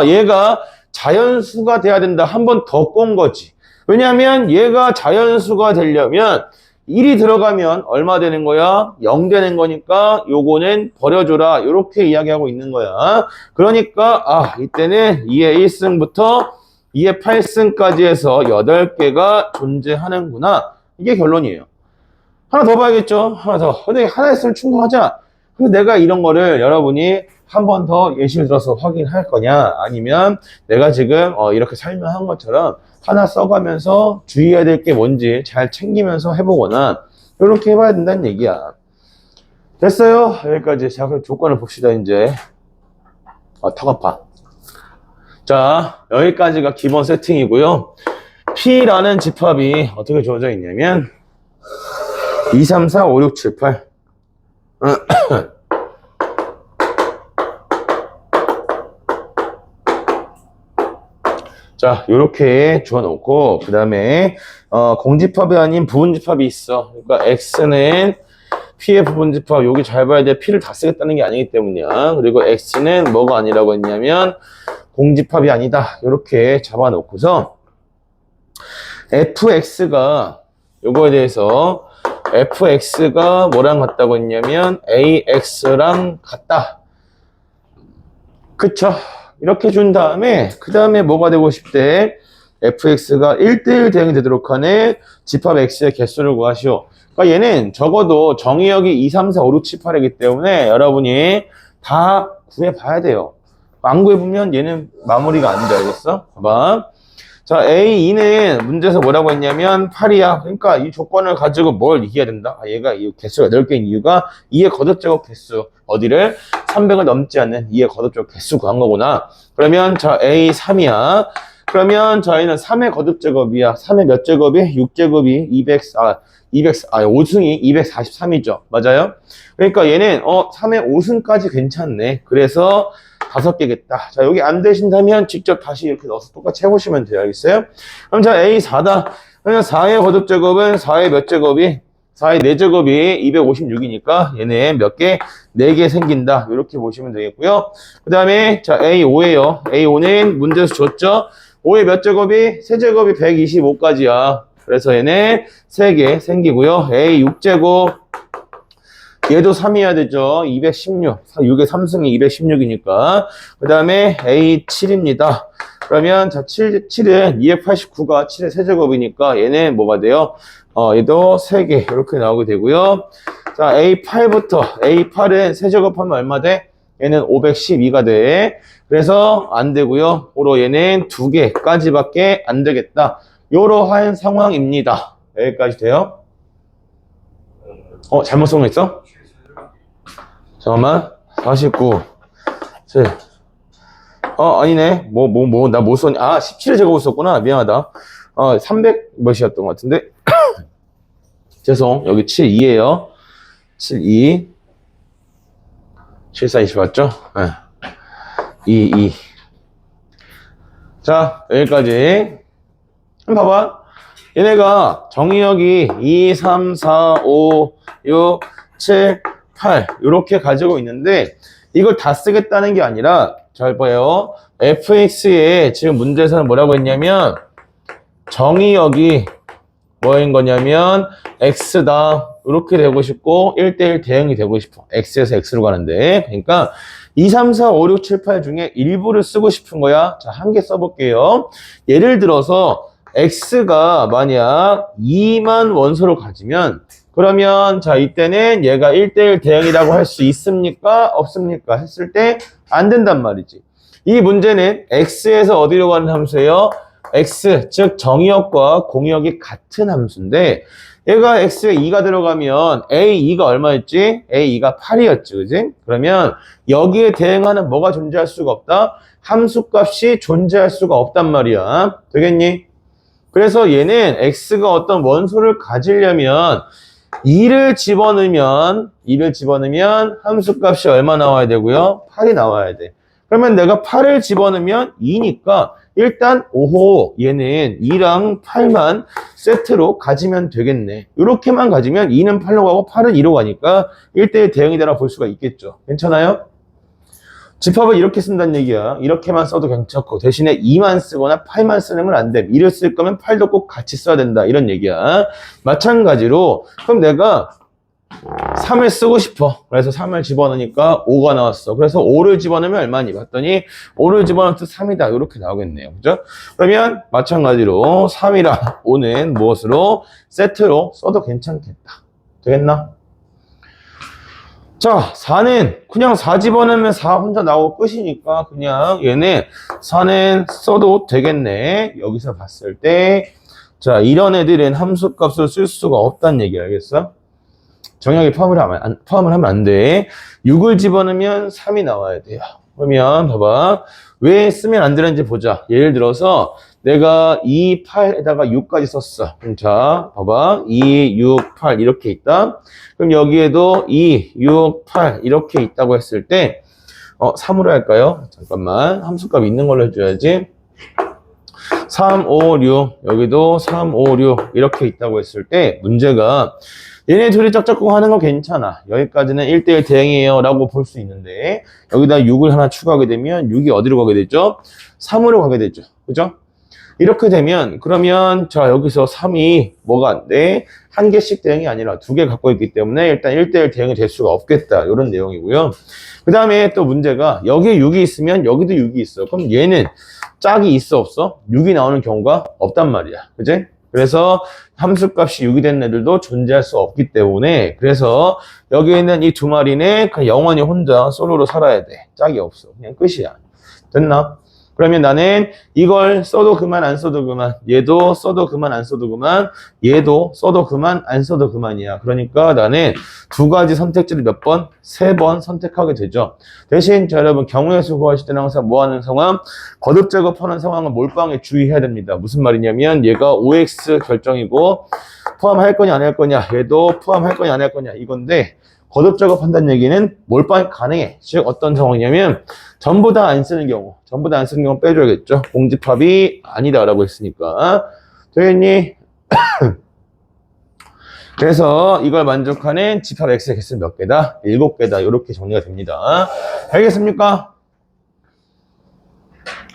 얘가 자연수가 돼야 된다. 한 번 더 꼰 거지. 왜냐하면 얘가 자연수가 되려면 1이 들어가면 얼마 되는 거야? 0 되는 거니까 요거는 버려줘라. 이렇게 이야기하고 있는 거야. 그러니까 이때는 2의 1승부터 2의 8승까지 해서 8개가 존재하는구나. 이게 결론이에요. 하나 더 봐야겠죠? 하나 더. 근데 하나 했으면 충분하잖아. 그래서 내가 이런 거를 여러분이 한 번 더 예시를 들어서 확인할 거냐? 아니면 내가 지금 이렇게 설명한 것처럼 하나 써가면서 주의해야 될 게 뭔지 잘 챙기면서 해보거나 이렇게 해봐야 된다는 얘기야. 됐어요? 여기까지. 자, 그럼 조건을 봅시다, 이제. 턱아파. 자, 여기까지가 기본 세팅이고요. P라는 집합이 어떻게 주어져 있냐면 2, 3, 4, 5, 6, 7, 8 자, 요렇게 주어놓고 그 다음에 공집합이 아닌 부분집합이 있어. 그러니까 X는 P의 부분집합, 여기 잘 봐야 돼. P를 다 쓰겠다는 게 아니기 때문이야. 그리고 X는 뭐가 아니라고 했냐면 공집합이 아니다. 요렇게 잡아놓고서 FX가 요거에 대해서 FX가 뭐랑 같다고 했냐면 AX랑 같다. 그쵸? 이렇게 준 다음에 그 다음에 뭐가 되고 싶대? fx가 1대1 대응이 되도록 하는 집합 x의 개수를 구하시오. 그러니까 얘는 적어도 정의역이 2, 3, 4, 5, 6, 7, 8이기 때문에 여러분이 다 구해봐야 돼요. 안 구해보면 얘는 마무리가 안 돼. 알겠어? 봐봐. 자, A2는 문제에서 뭐라고 했냐면 8이야. 그러니까 이 조건을 가지고 뭘 이겨야 된다? 얘가 이 개수가 8개인 이유가 2의 거듭제곱 개수. 어디를? 300을 넘지 않는 2의 거듭제곱 개수 구한 거구나. 그러면 자, A3이야. 그러면 저희는 3의 거듭제곱이야. 3의 몇 제곱이? 6제곱이 5승이 243이죠. 맞아요? 그러니까 얘는 3의 5승까지 괜찮네. 그래서 5개겠다. 자, 여기 안 되신다면 직접 다시 이렇게 넣어서 똑같이 해보시면 돼요. 알겠어요? 그럼 자, A4다. 그러면 4의 거듭제곱은 4의 몇 제곱이? 4의 4제곱이 256이니까 얘네 몇 개? 4개 생긴다. 이렇게 보시면 되겠고요. 그 다음에 자, A5예요. A5는 문제에서 줬죠? 5의 몇 제곱이? 세제곱이 125까지야. 그래서 얘네 3개 생기고요. A6제곱 얘도 3이어야 되죠. 216. 6의 3승이 216이니까. 그 다음에 A7입니다. 그러면 자, 7은 289가 7의 세제곱이니까 얘는 뭐가 돼요? 얘도 3개 이렇게 나오게 되고요. 자, A8부터 A8은 세제곱하면 얼마 돼? 얘는 512가 돼. 그래서 안 되고요. 고로 얘는 2개까지밖에 안 되겠다. 요러한 상황입니다. 여기까지 돼요? 잘못 쓴 거 있어? 잠깐만. 49. 7. 아니네. 나 뭐 썼냐? 17을 제곱을 썼구나. 미안하다. 300 몇이었던 것 같은데. 죄송. 여기 72에요. 72. 74, 20 맞죠? 네. 22. 자, 여기까지. 한번 봐봐. 얘네가 정의역이 2, 3, 4, 5, 6, 7, 8 이렇게 가지고 있는데 이걸 다 쓰겠다는 게 아니라 잘 봐요. fx에 지금 문제에서는 뭐라고 했냐면 정의역이 뭐인 거냐면 x다. 이렇게 되고 싶고 1대1 대응이 되고 싶어. X에서 X로 가는데. 그러니까 2, 3, 4, 5, 6, 7, 8 중에 일부를 쓰고 싶은 거야. 자, 한 개 써볼게요. 예를 들어서 X가 만약 2만 원소를 가지면 그러면 자 이때는 얘가 1대1 대응이라고 할 수 있습니까? 없습니까? 했을 때 안 된단 말이지. 이 문제는 X에서 어디로 가는 함수예요? X, 즉 정의역과 공역이 같은 함수인데 얘가 X에 2가 들어가면 A2가 얼마였지? A2가 8이었지, 그지? 그러면 여기에 대응하는 뭐가 존재할 수가 없다? 함수값이 존재할 수가 없단 말이야. 되겠니? 그래서 얘는 X가 어떤 원소를 가지려면 2를 집어넣으면 함수값이 얼마 나와야 되고요? 8이 나와야 돼. 그러면 내가 8을 집어넣으면 2니까 일단 오호 얘는 2랑 8만 세트로 가지면 되겠네. 이렇게만 가지면 2는 8로 가고 8은 2로 가니까 1대1 대응이다라고 볼 수가 있겠죠. 괜찮아요? 집합을 이렇게 쓴다는 얘기야. 이렇게만 써도 괜찮고 대신에 2만 쓰거나 8만 쓰는 건 안 돼. 2를 쓸 거면 8도 꼭 같이 써야 된다. 이런 얘기야. 마찬가지로 그럼 내가 3을 쓰고 싶어. 그래서 3을 집어넣으니까 5가 나왔어. 그래서 5를 집어넣으면 얼마니? 봤더니 5를 집어넣을 때 3이다. 이렇게 나오겠네요. 그죠? 그러면 마찬가지로 3이랑 5는 무엇으로? 세트로 써도 괜찮겠다. 되겠나? 자, 4는 그냥 4 집어넣으면 4 혼자 나오고 끝이니까 그냥 얘네 4는 써도 되겠네. 여기서 봤을 때 자, 이런 애들은 함수값을 쓸 수가 없다는 얘기 알겠어? 정의역에 포함을 하면 안 돼. 6을 집어넣으면 3이 나와야 돼요. 그러면 봐봐. 왜 쓰면 안 되는지 보자. 예를 들어서 내가 2, 8에다가 6까지 썼어. 자, 봐봐. 2, 6, 8 이렇게 있다. 그럼 여기에도 2, 6, 8 이렇게 있다고 했을 때 3으로 할까요? 잠깐만. 함수값 있는 걸로 해줘야지. 3, 5, 6 여기도 3, 5, 6 이렇게 있다고 했을 때 문제가 얘네 둘이 짝짝꿍 하는 거 괜찮아. 여기까지는 1대1 대응이에요 라고 볼 수 있는데 여기다 6을 하나 추가하게 되면 6이 어디로 가게 되죠? 3으로 가게 되죠. 그죠? 이렇게 되면 그러면 자 여기서 3이 뭐가 안 돼? 한 개씩 대응이 아니라 두 개 갖고 있기 때문에 일단 1대1 대응이 될 수가 없겠다. 이런 내용이고요. 그 다음에 또 문제가 여기에 6이 있으면 여기도 6이 있어. 그럼 얘는 짝이 있어 없어? 6이 나오는 경우가 없단 말이야. 그지? 그래서 함수값이 6이 된 애들도 존재할 수 없기 때문에 그래서 여기 있는 이 두 마리는 그냥 영원히 혼자 솔로로 살아야 돼. 짝이 없어. 그냥 끝이야. 됐나? 그러면 나는 이걸 써도 그만 안 써도 그만 얘도 써도 그만 안 써도 그만 얘도 써도 그만 안 써도 그만이야. 그러니까 나는 두 가지 선택지를 몇 번? 3번 선택하게 되죠. 대신 자 여러분 경우의 수 구하실 때는 항상 뭐 하는 상황? 거듭 작업하는 상황은 몰빵에 주의해야 됩니다. 무슨 말이냐면 얘가 OX 결정이고 포함할 거냐 안 할 거냐 얘도 포함할 거냐 안 할 거냐 이건데 거듭 작업한다는 얘기는 몰빵이 가능해. 즉 어떤 상황이냐면 전부 다 안 쓰는 경우 빼줘야겠죠. 공집합이 아니다라고 했으니까 되겠니? 그래서 이걸 만족하는 집합 X의 개수는 몇 개다? 7개다. 이렇게 정리가 됩니다. 알겠습니까?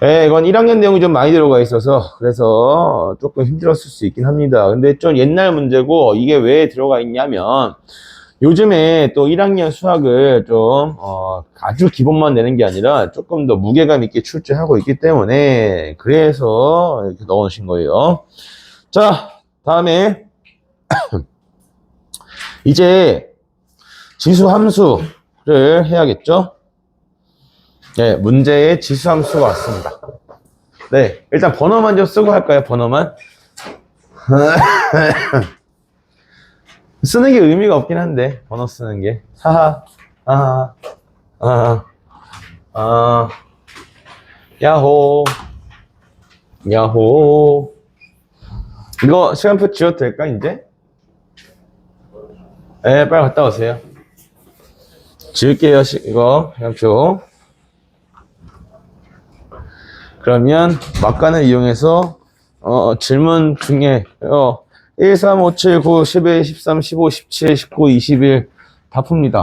네, 이건 1학년 내용이 좀 많이 들어가 있어서 그래서 조금 힘들었을 수 있긴 합니다. 근데 좀 옛날 문제고 이게 왜 들어가 있냐면 요즘에 또 1학년 수학을 좀 아주 기본만 내는 게 아니라 조금 더 무게감 있게 출제하고 있기 때문에 그래서 이렇게 넣어놓으신 거예요. 자, 다음에 이제 지수 함수를 해야겠죠? 네, 문제에 지수 함수가 왔습니다. 네, 일단 번호만 좀 쓰고 할까요? 번호만. 쓰는 게 의미가 없긴 한데 번호 쓰는 게 하하 야호 야호. 이거 시간표 지워도 될까 이제? 네, 빨리 갔다 오세요. 지울게요. 이거 시간표. 그러면 막간을 이용해서 질문 중에 1, 3, 5, 7, 9, 11, 13, 15, 17, 19, 21 다 풉니다.